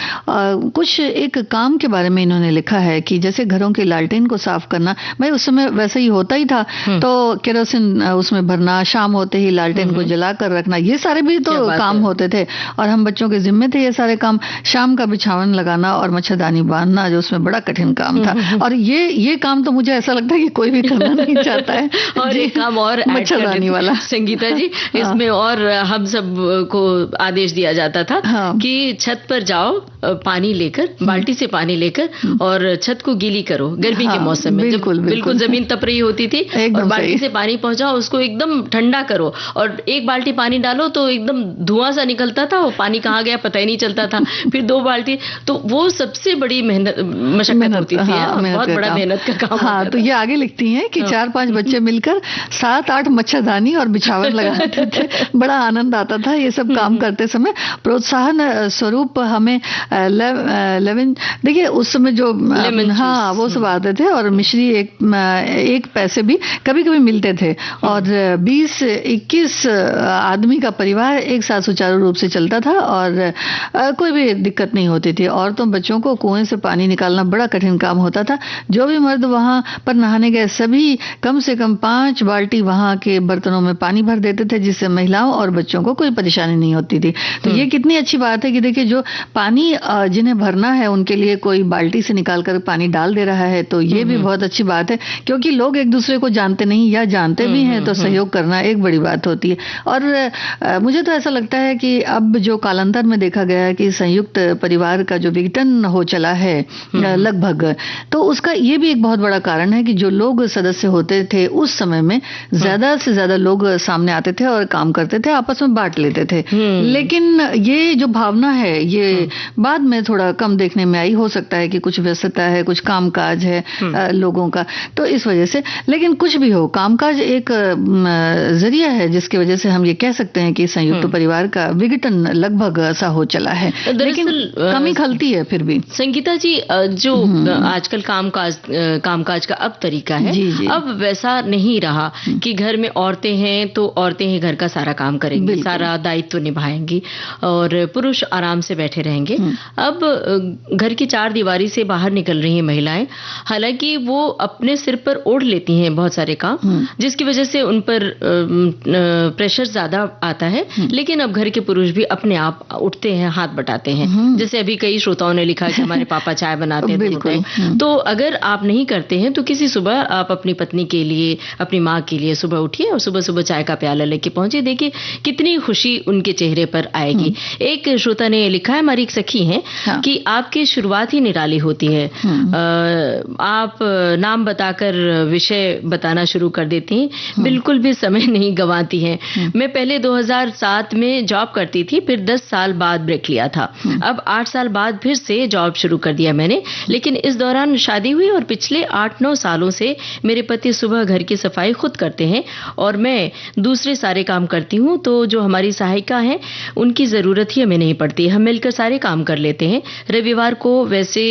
Speaker 2: कुछ एक काम के बारे में इन्होंने लिखा है कि जैसे घरों के लालटेन को साफ करना, भाई उस समय वैसे ही होता ही था। तो केरोसिन उसमें भरना, शाम होते ही लालटेन को जला कर रखना, ये सारे भी तो काम होते थे और हम बच्चों के जिम्मे थे ये सारे काम। शाम का बिछावन लगाना और मच्छरदानी बांधना, जो उसमें बड़ा कठिन काम था। और ये काम तो मुझे ऐसा लगता है कि कोई भी करना नहीं चाहता है।
Speaker 1: और एक काम और
Speaker 2: मच्छरदानी वाला,
Speaker 1: संगीता जी, इसमें और हम सब को आदेश दिया जाता था कि छत पर जाओ, पानी लेकर, बाल्टी से पानी लेकर और छत को गीली करो। गर्मी के मौसम में बिल्कुल जमीन तप रही होती थी और बाल्टी से पानी पहुंचाओ, उसको एकदम ठंडा करो और एक बाल्टी पानी डालो तो एकदम धुआं सा निकलता था। वो पानी कहाँ गया पता ही नहीं चलता था। फिर 2 बाल्टी, तो वो सबसे बड़ी मशक्कत होती थी। बहुत बड़ा मेहनत का काम।
Speaker 2: हाँ, तो ये आगे लिखती हैं कि 4-5 बच्चे मिलकर 7-8 मच्छरदानी और बिछावन लगाते थे। बड़ा आनंद आता था ये सब काम करते समय। प्रोत्साहन स्वरूप हमें देखिए उस समय जो वो सब आते थे और मिश्री एक पैसे भी कभी कभी मिलते थे। और 20-21 आदमी का परिवार एक साथ सुचारू रूप से चलता था और कोई भी दिक्कत नहीं होती थी। औरतों बच्चों को कुएं से पानी निकालना बड़ा कठिन काम होता था। जो भी मर्द वहां पर नहाने गए सभी कम से कम 5 बाल्टी वहां के बर्तनों में पानी भर देते थे, जिससे महिलाओं और बच्चों को कोई परेशानी नहीं होती थी। तो ये कितनी अच्छी बात है कि देखिए जो पानी जिन्हें भरना है उनके लिए कोई बाल्टी से निकालकर पानी डाल दे रहा है, तो ये भी बहुत अच्छी बात है। क्योंकि लोग एक दूसरे को जानते नहीं या जानते भी हैं तो सहयोग करना एक बड़ी बात होती है। और मुझे तो ऐसा लगता है कि अब जो कालांतर में देखा गया है कि संयुक्त परिवार का जो विघटन हो चला है लगभग, तो उसका ये भी एक बहुत बड़ा कारण है कि जो लोग सदस्य होते थे उस समय में ज्यादा से ज्यादा लोग सामने आते थे और काम करते थे, आपस में बांट लेते थे। लेकिन ये जो भावना है ये बाद में थोड़ा कम देखने में आई। हो सकता है कि कुछ व्यस्तता है, कुछ कामकाज है लोगों का, तो इस वजह से। लेकिन कुछ भी हो, कामकाज एक जरिया है जिसकी वजह से हम ये कह सकते हैं कि संयुक्त परिवार का विघटन लगभग सा हो चला है। लेकिन कमी खलती है फिर भी।
Speaker 1: संगीता जी, जो आजकल कामकाज का अब तरीका है, अब वैसा नहीं रहा कि घर में औरतें हैं तो औरतें ही घर का सारा काम करेंगी, सारा दायित्व निभाएंगी और पुरुष आराम से बैठे रहेंगे। अब घर की 4 दीवारी से बाहर निकल रही हैं महिलाएं। हालांकि वो अपने सिर पर ओढ़ लेती हैं बहुत सारे काम, जिसकी वजह से उन पर प्रेशर ज्यादा आता है। लेकिन अब घर के पुरुष भी अपने आप उठते हैं, हाथ बटाते हैं। जैसे अभी कई श्रोताओं ने लिखा कि हमारे पापा चाय बनाते हैं। तो अगर आप नहीं करते हैं तो किसी सुबह आप अपनी पत्नी के लिए, अपनी माँ के लिए सुबह उठिए और सुबह सुबह चाय का प्याला लेके पहुंचे। देखिए कितनी खुशी उनके चेहरे पर आएगी। एक श्रोता ने लिखा है, हमारी एक सखी है, कि आपकी शुरुआत ही निराली होती है। आप नाम बताकर विषय बताना शुरू कर देती हैं, बिल्कुल भी समय नहीं गंवाती हैं। मैं पहले 2007 में जॉब करती थी, फिर 10 साल बाद ब्रेक लिया था। अब 8 साल बाद फिर से जॉब शुरू कर दिया मैंने। लेकिन इस दौरान शादी हुई और पिछले 8-9 सालों से मेरे पति सुबह घर की सफाई खुद करते हैं और मैं दूसरे सारे काम करती हूँ। तो जो हमारी सहायिका है उनकी जरूरत ही हमें नहीं पड़ती, हम मिलकर सारे काम कर लेते हैं। रविवार को वैसे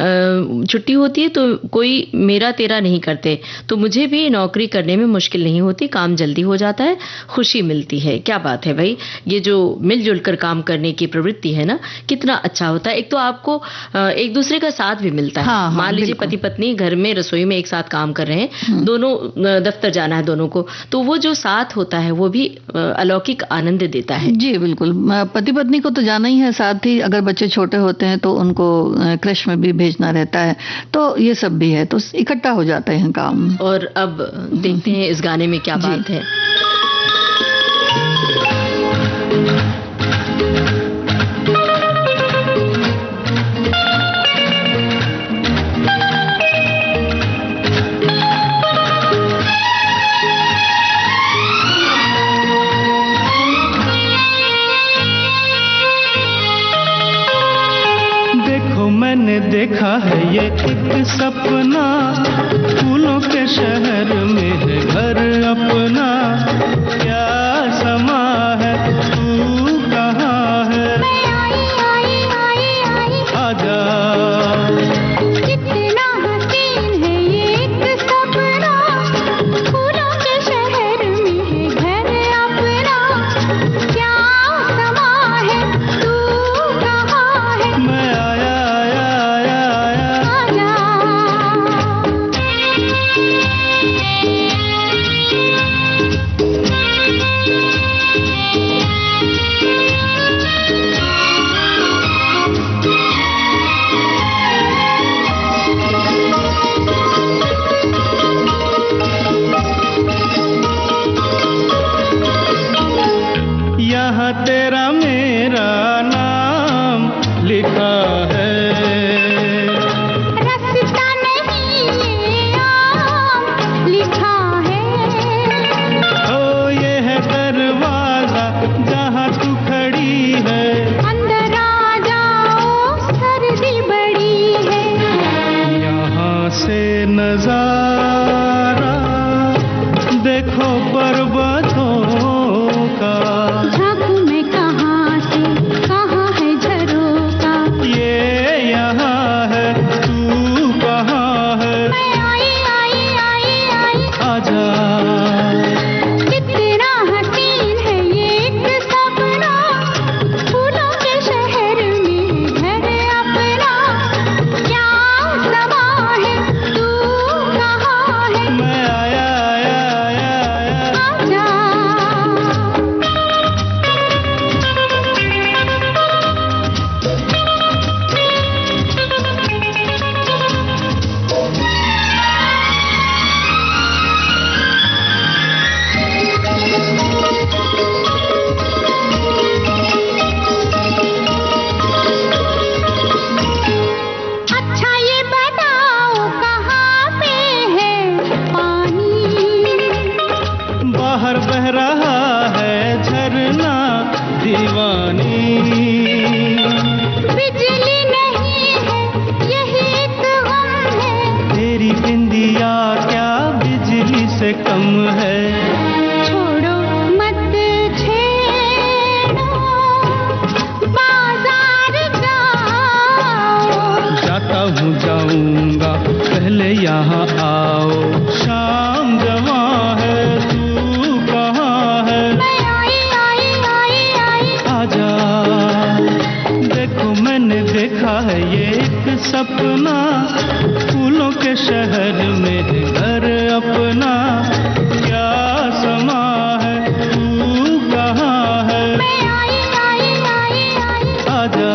Speaker 1: छुट्टी होती है तो कोई मेरा तेरा नहीं करते, तो मुझे भी नौकरी करने में मुश्किल नहीं होती, काम जल्दी हो जाता है, खुशी मिलती है। क्या बात है भाई, ये जो मिलजुल कर काम करने की प्रवृत्ति है ना, कितना अच्छा होता है। एक तो आपको एक दूसरे का साथ भी मिलता है। मान लीजिए पति पत्नी घर में रसोई में एक साथ काम कर रहे हैं, दोनों दफ्तर जाना है दोनों को, तो वो जो साथ होता है वो भी अलौकिक आनंद देता है।
Speaker 2: जी बिल्कुल, पति पत्नी को तो जाना ही है, साथ ही अगर बच्चे छोटे होते हैं तो उनको क्रश में भी भेजना रहता है, तो ये सब भी है, तो इकट्ठा हो जाता है काम।
Speaker 1: और अब देखते हैं इस गाने में क्या बात है।
Speaker 11: मैंने देखा है ये एक सपना, फूलों के शहर में है घर अपना, क्या समा है तू कहाँ है, आजा।
Speaker 10: कितना हसीन है ये एक सपना, फूलों के शहर में है घर अपना, क्या समा है तू कहाँ है,
Speaker 11: मैं आया यहाँ तेरा मेरा नाम लिखा है,
Speaker 10: रास्ता नहीं ये आम लिखा है,
Speaker 11: ओ ये है दरवाजा जहाँ तू खड़ी है,
Speaker 10: अंदर आ जाओ सर्दी बड़ी है,
Speaker 11: यहाँ से नजारा देखो पर्वतों का,
Speaker 10: झांकू मैं कहाँ से कहाँ है झरोका,
Speaker 11: ये यहाँ है तू कहाँ है,
Speaker 10: मैं आई
Speaker 11: आजा।
Speaker 10: कितना हसीन है ये एक सपना, फूलों के शहर में घर अपना, क्या समा है तू कहाँ है,
Speaker 11: मैं आया
Speaker 10: आजा। अच्छा ये बताओ कहाँ पे है पानी,
Speaker 11: बाहर बह रहा है झरना दीवानी,
Speaker 10: बिजली नहीं है यही एक गम है,
Speaker 11: तेरी बिंदिया क्या बिजली से कम है,
Speaker 10: छोड़ो मत छेड़ो बाजार जाओ,
Speaker 11: जाता हूँ जाऊंगा पहले यहाँ आओ, शाम जवां है तू कहाँ है,
Speaker 10: मैं आई
Speaker 11: आजा। देखो मैंने देखा है ये एक सपना, फूलों के शहर में है घर अपना, क्या समा है तू कहाँ है,
Speaker 10: मैं आई
Speaker 11: आजा।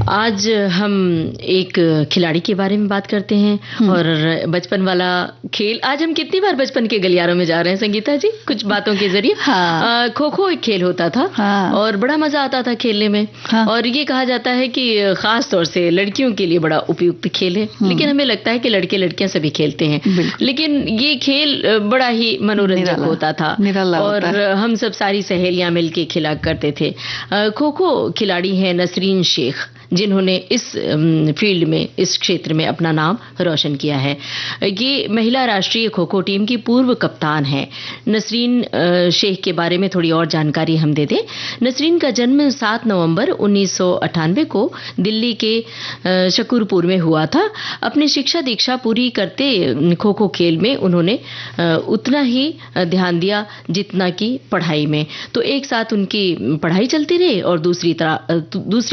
Speaker 1: आज हम एक खिलाड़ी के बारे में बात करते हैं और बचपन वाला खेल। आज हम कितनी बार बचपन के गलियारों में जा रहे हैं संगीता जी, कुछ बातों के जरिए।
Speaker 2: हाँ।
Speaker 1: खो खो एक खेल होता था।
Speaker 2: हाँ।
Speaker 1: और बड़ा मजा आता था खेलने में।
Speaker 2: हाँ।
Speaker 1: और ये कहा जाता है कि खास तौर से लड़कियों के लिए बड़ा उपयुक्त खेल है, लेकिन हमें लगता है कि लड़के लड़कियां सभी खेलते हैं, लेकिन ये खेल बड़ा ही मनोरंजक होता था और हम सब सारी सहेलियां मिलके खेला करते थे। खो खो खिलाड़ी हैं नसरीन शेख, जिन्होंने इस फील्ड में, इस क्षेत्र में अपना नाम रोशन किया है। ये महिला राष्ट्रीय खो खो टीम की पूर्व कप्तान है। नसरीन शेख के बारे में थोड़ी और जानकारी हम दे दें। नसरीन का जन्म 7 नवंबर 1998 को दिल्ली के शकूरपुर में हुआ था। अपनी शिक्षा दीक्षा पूरी करते खो खो खेल में उन्होंने उतना ही ध्यान दिया जितना कि पढ़ाई में। तो एक साथ उनकी पढ़ाई चलती रही और दूसरी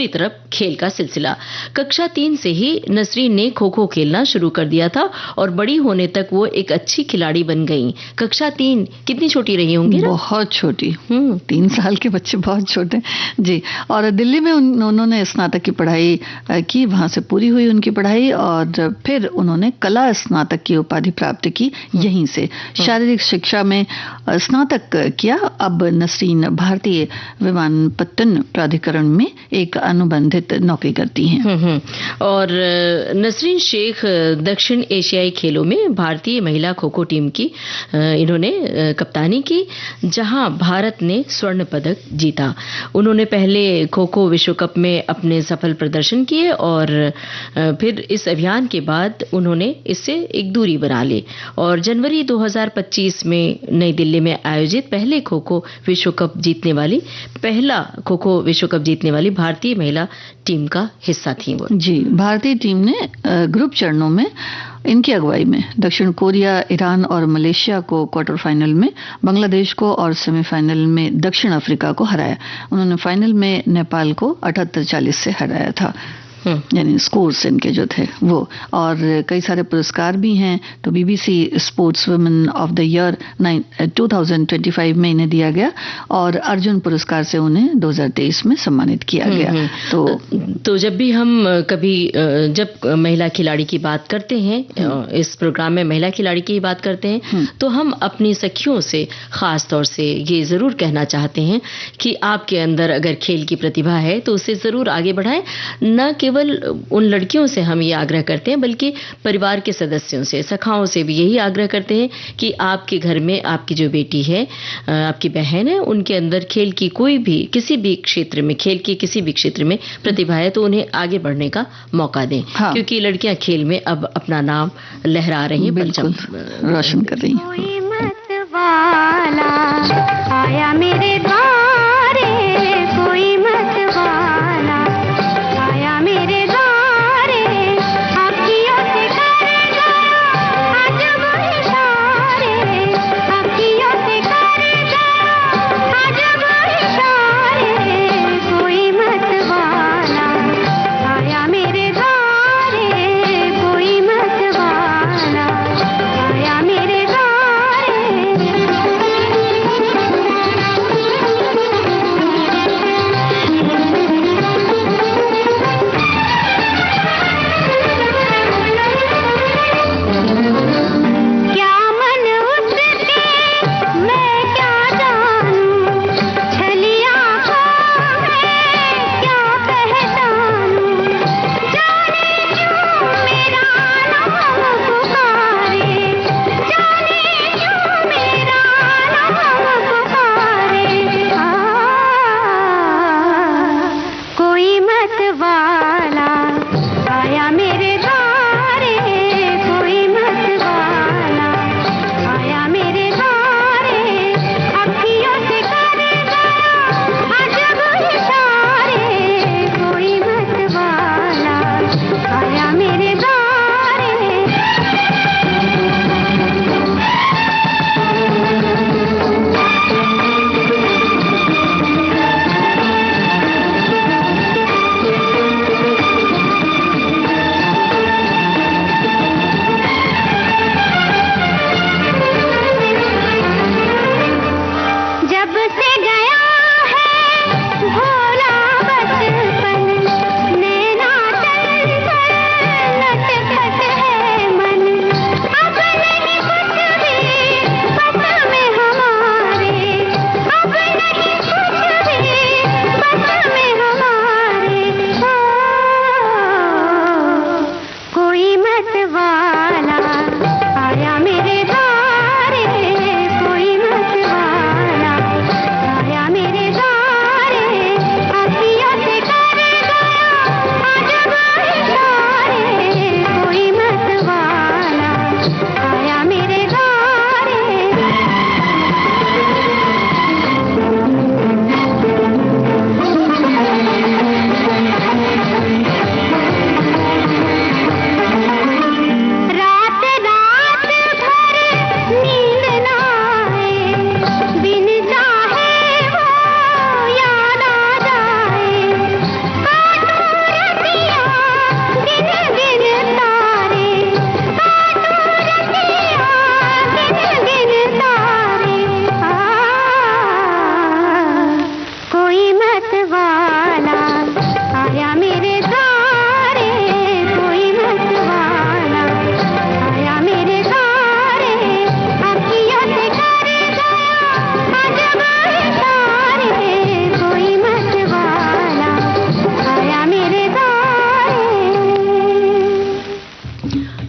Speaker 1: तरफ खेल का सिलसिला। कक्षा 3 से ही नसरीन ने खो खो खेलना शुरू कर दिया था और बड़ी होने तक वो एक अच्छी खिलाड़ी बन गई। कक्षा 3 कितनी छोटी रही होंगी ना?
Speaker 2: बहुत छोटी, 3 साल के बच्चे बहुत छोटे जी। और दिल्ली में उन्होंने स्नातक की पढ़ाई की, वहां से पूरी हुई उनकी पढ़ाई और फिर उन्होंने कला स्नातक की उपाधि प्राप्त की यहीं से। शारीरिक शिक्षा में स्नातक किया। अब नसरीन भारतीय विमानपत्तन प्राधिकरण में एक अनुबंधित नौकरी करती हैं।
Speaker 1: और नसरीन शेख दक्षिण एशियाई खेलों में भारतीय महिला खो खो टीम की इन्होंने कप्तानी की, जहां भारत ने स्वर्ण पदक जीता। उन्होंने पहले खो खो विश्व कप में अपने सफल प्रदर्शन किए और फिर इस अभियान के बाद उन्होंने इससे एक दूरी बना ली और जनवरी 2025 में नई दिल्ली में आयोजित पहला खो खो विश्व कप जीतने वाली भारतीय महिला टीम का हिस्सा थी वो।
Speaker 2: जी, भारतीय टीम ने ग्रुप चरणों में इनकी अगुवाई में दक्षिण कोरिया, ईरान और मलेशिया को क्वार्टर फाइनल में, बांग्लादेश को और सेमीफाइनल में दक्षिण अफ्रीका को हराया। उन्होंने फाइनल में नेपाल को 78-40 से हराया था। यानी स्कोर्स इनके जो थे वो। और कई सारे पुरस्कार भी हैं। तो BBC sports women of the year 2025 में इन्हें दिया गया और अर्जुन पुरस्कार से उन्हें 2023 में सम्मानित किया गया।
Speaker 1: तो जब भी हम जब महिला खिलाड़ी की बात करते हैं, इस प्रोग्राम में महिला खिलाड़ी की बात करते हैं, तो हम अपनी सखियों से खास तौर से ये जरूर कहना चाहते हैं कि आपके अंदर अगर खेल की प्रतिभा है तो उसे जरूर आगे बढ़ाएं। न केवल उन लड़कियों से हम ये आग्रह करते हैं बल्कि परिवार के सदस्यों से, सखाओं से भी यही आग्रह करते हैं कि आपके घर में आपकी जो बेटी है, आपकी बहन है, उनके अंदर खेल की किसी भी क्षेत्र में प्रतिभा है तो उन्हें आगे बढ़ने का मौका दें। क्योंकि लड़कियां खेल में अब अपना नाम लहरा रही हैं,
Speaker 2: बिल्कुल रोशन कर रही हैं।
Speaker 10: कोई मत वाला आया मेरे द्वारे, कोई मत वाला आया मेरे द्वारे, अखियों से करेगा अजब इशारे, अखियों से करेगा अजब इशारे, कोई मत वाला आया मेरे द्वारे, कोई मत वाला आया मेरे द्वारे।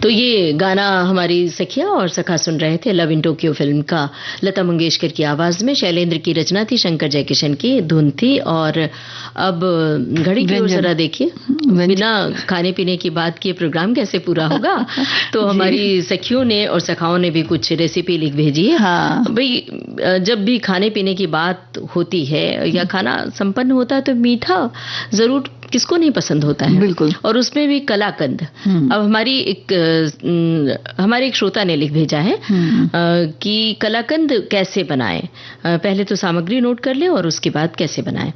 Speaker 1: तो ये गाना हमारी सखिया और सखा सुन रहे थे लव इन टोक्यो फिल्म का, लता मंगेशकर की आवाज में, शैलेंद्र की रचना थी, शंकर जयकिशन की धुन थी। और अब घड़ी की ओर जरा देखिए, बिना खाने पीने की बात किए प्रोग्राम कैसे पूरा होगा। तो हमारी सखियों ने और सखाओं ने भी कुछ रेसिपी लिख भेजी है।
Speaker 2: हाँ।
Speaker 1: भाई जब भी खाने पीने की बात होती है या खाना संपन्न होता है तो मीठा जरूर किसको नहीं पसंद होता है।
Speaker 2: बिल्कुल।
Speaker 1: और उसमें भी कलाकंद। अब हमारे एक श्रोता ने लिख भेजा है कि कलाकंद कैसे बनाएं। पहले तो सामग्री नोट कर लें और उसके बाद कैसे बनाएं।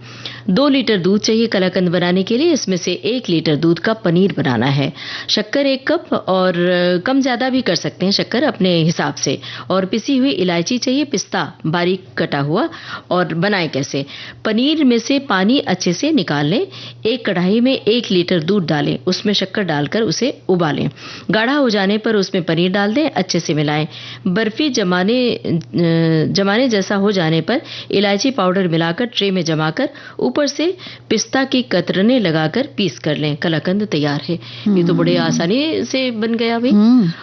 Speaker 1: 2 लीटर दूध चाहिए कलाकंद बनाने के लिए। इसमें से 1 लीटर दूध का पनीर बनाना है। शक्कर 1 कप, और कम ज्यादा भी कर सकते हैं शक्कर अपने हिसाब से। और पिसी हुई इलायची चाहिए, पिस्ता बारीक कटा हुआ। और बनाएं कैसे। पनीर में से पानी अच्छे से निकाल लें। एक कढ़ाई में 1 लीटर दूध डालें, उसमें शक्कर डालकर उसे उबालें। गाढ़ा हो जाने पर उसमें पनीर डाल दें, अच्छे से मिलाएं। बर्फी जमाने जैसा हो जाने पर इलायची पाउडर मिलाकर ट्रे में जमाकर ऊपर से पिस्ता की कतरने लगाकर पीस कर लें। कलाकंद तैयार है। ये तो बड़े आसानी से बन गया भाई।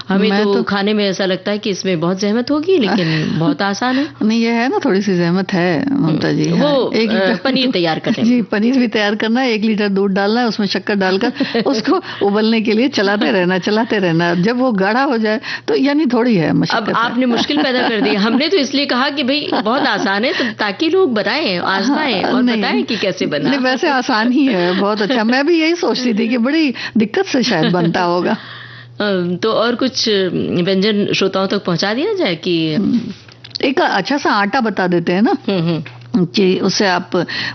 Speaker 1: हमें तो खाने में ऐसा लगता है कि इसमें बहुत जहमत होगी, लेकिन बहुत आसान है।
Speaker 2: नहीं, ये है ना, थोड़ी सी जहमत है ममता जी।
Speaker 1: वो पनीर तैयार करने
Speaker 2: जी, पनीर भी तैयार करना है। 1 लीटर दूध डालना है, उसमें शक्कर डालकर उसको उबलने के लिए चलाते रहना। जब वो गाढ़ा हो जाए तो यानी थोड़ी है मशक्कत।
Speaker 1: अब आपने मुश्किल पैदा कर दी। हमने तो इसलिए कहा कि भाई बहुत आसान है, तो ताकि लोग बनाएं, आजमाएं और बताएं कि कैसे बना।
Speaker 2: नहीं, वैसे आसान ही है, बहुत अच्छा। मैं भी यही सोचती थी कि बड़ी दिक्कत से शायद बनता होगा।
Speaker 1: तो और कुछ व्यंजन श्रोताओं तक पहुंचा दिया जाए कि
Speaker 2: एक अच्छा सा आटा बता देते हैं ना कि उससे आप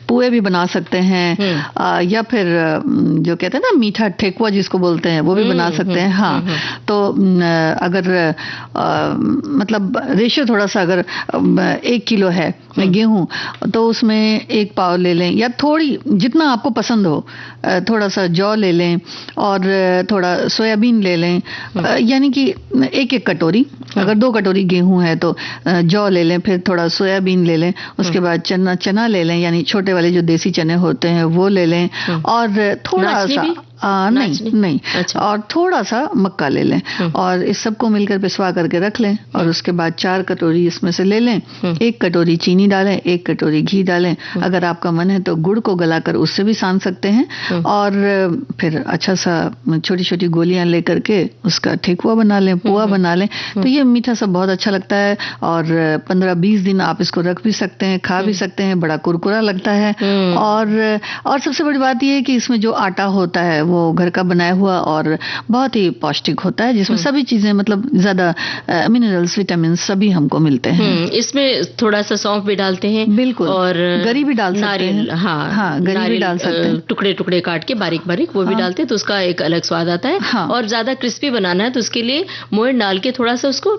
Speaker 2: पुए भी बना सकते हैं, या फिर जो कहते हैं ना मीठा ठेकुआ जिसको बोलते हैं, वो भी बना सकते हैं। हाँ, तो अगर मतलब रेशियो थोड़ा सा, अगर 1 किलो है गेहूं तो उसमें 1 पाव ले लें, या थोड़ी जितना आपको पसंद हो, थोड़ा सा जौ ले लें और थोड़ा सोयाबीन ले लें, यानी कि 1-1 कटोरी। अगर 2 कटोरी गेहूं है तो जौ ले लें, फिर थोड़ा सोयाबीन ले लें, उसके बाद चना ले लें, यानी छोटे वाले जो देसी चने होते हैं वो ले लें, और थोड़ा सा नहीं, अच्छा। और थोड़ा सा मक्का ले लें, और इस सबको मिलकर पिसवा करके रख लें। और उसके बाद 4 कटोरी इसमें से ले लें। 1 कटोरी चीनी डालें, 1 कटोरी घी डालें। अगर आपका मन है तो गुड़ को गलाकर उससे भी सान सकते हैं। और फिर अच्छा सा छोटी छोटी गोलियां लेकर के उसका ठेकुआ बना लें, पुआ बना लें। तो ये मीठा सब बहुत अच्छा लगता है, और 15-20 दिन आप इसको रख भी सकते हैं, खा भी सकते हैं। बड़ा कुरकुरा लगता है। और सबसे बड़ी बात यह है कि इसमें जो आटा होता है वो घर का बनाया हुआ और बहुत ही पौष्टिक होता है, जिसमें सभी चीजें, मतलब ज्यादा मिनरल्स, विटामिन सभी हमको मिलते हैं।
Speaker 1: इसमें थोड़ा सा सौंफ भी डालते हैं।
Speaker 2: बिल्कुल। और गरी भी डाल सकते हैं।
Speaker 1: हाँ,
Speaker 2: गरी भी डाल सकते हैं,
Speaker 1: टुकड़े टुकड़े काट के बारीक बारीक वो भी डालते हैं, तो उसका एक अलग स्वाद आता है। और ज्यादा क्रिस्पी बनाना है तो उसके लिए मोयन डाल के थोड़ा सा उसको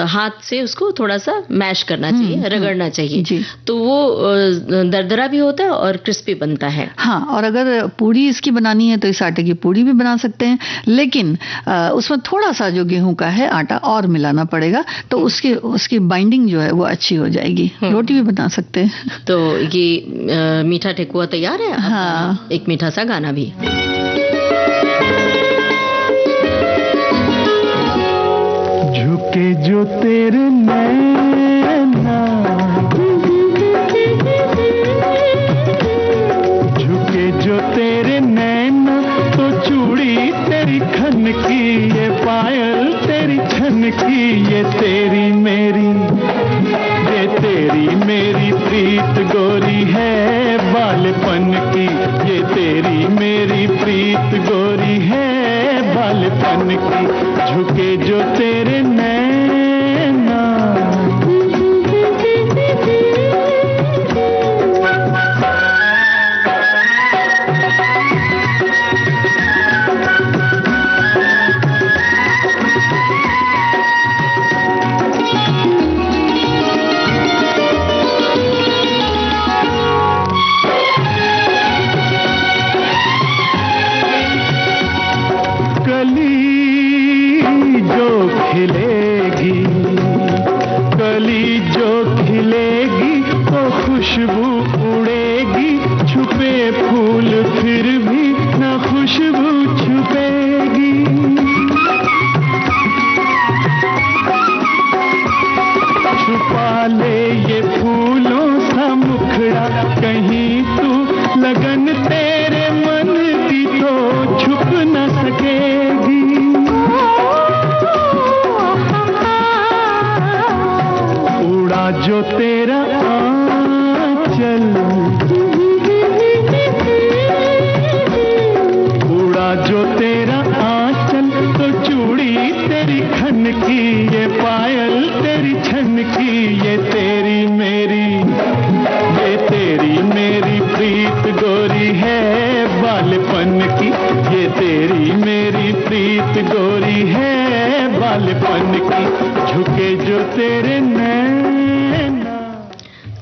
Speaker 1: हाथ से उसको थोड़ा सा मैश करना चाहिए, रगड़ना चाहिए, तो वो दरदरा भी होता है और क्रिस्पी बनता है।
Speaker 2: हाँ, और अगर पूड़ी इसकी बनानी है तो इस आटे की पूड़ी भी बना सकते हैं, लेकिन उसमें थोड़ा सा जो गेहूं का है आटा और मिलाना पड़ेगा, तो उसकी बाइंडिंग जो है वो अच्छी हो जाएगी। रोटी भी बना सकते हैं।
Speaker 1: तो ये मीठा ठेकुआ तैयार है।
Speaker 2: हाँ,
Speaker 1: एक मीठा सा गाना भी।
Speaker 11: झुके जो तेरे नैना, झुके जो तेरे नैना, तो चूड़ी तेरी खन की, ये पायल तेरी छन की, ये तेरी मेरी प्रीत गोरी है बालपन की, ये तेरी मेरी प्रीत गोरी है बालपन की। झुके जो तेरे नैना। खुशबू उड़ेगी, छुपे फूल फिर भी न खुशबू छुपेगी। जो तेरा आंचल, उड़ा जो तेरा आंचल, तो चूड़ी तेरी खन की, ये पायल तेरी छन की, ये तेरी मेरी प्रीत गोरी है बालपन की, ये तेरी मेरी प्रीत गोरी है बालपन की, झुके जो तेरे नैना।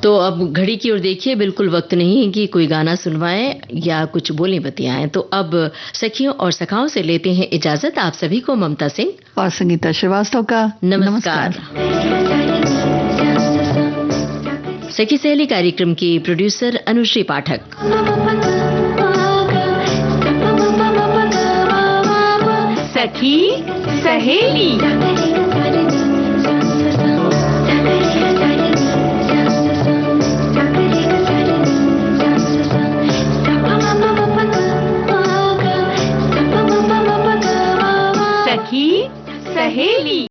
Speaker 1: तो अब घड़ी की ओर देखिए, बिल्कुल वक्त नहीं है कि कोई गाना सुनवाएं या कुछ बोलें बतियाएं। तो अब सखियों और सखाओं से लेते हैं इजाजत। आप सभी को ममता सिंह
Speaker 2: और संगीता श्रीवास्तव का
Speaker 1: नमस्कार। सखी सहेली कार्यक्रम की प्रोड्यूसर अनुश्री पाठक।
Speaker 5: सखी सहेली। सखी सहेली।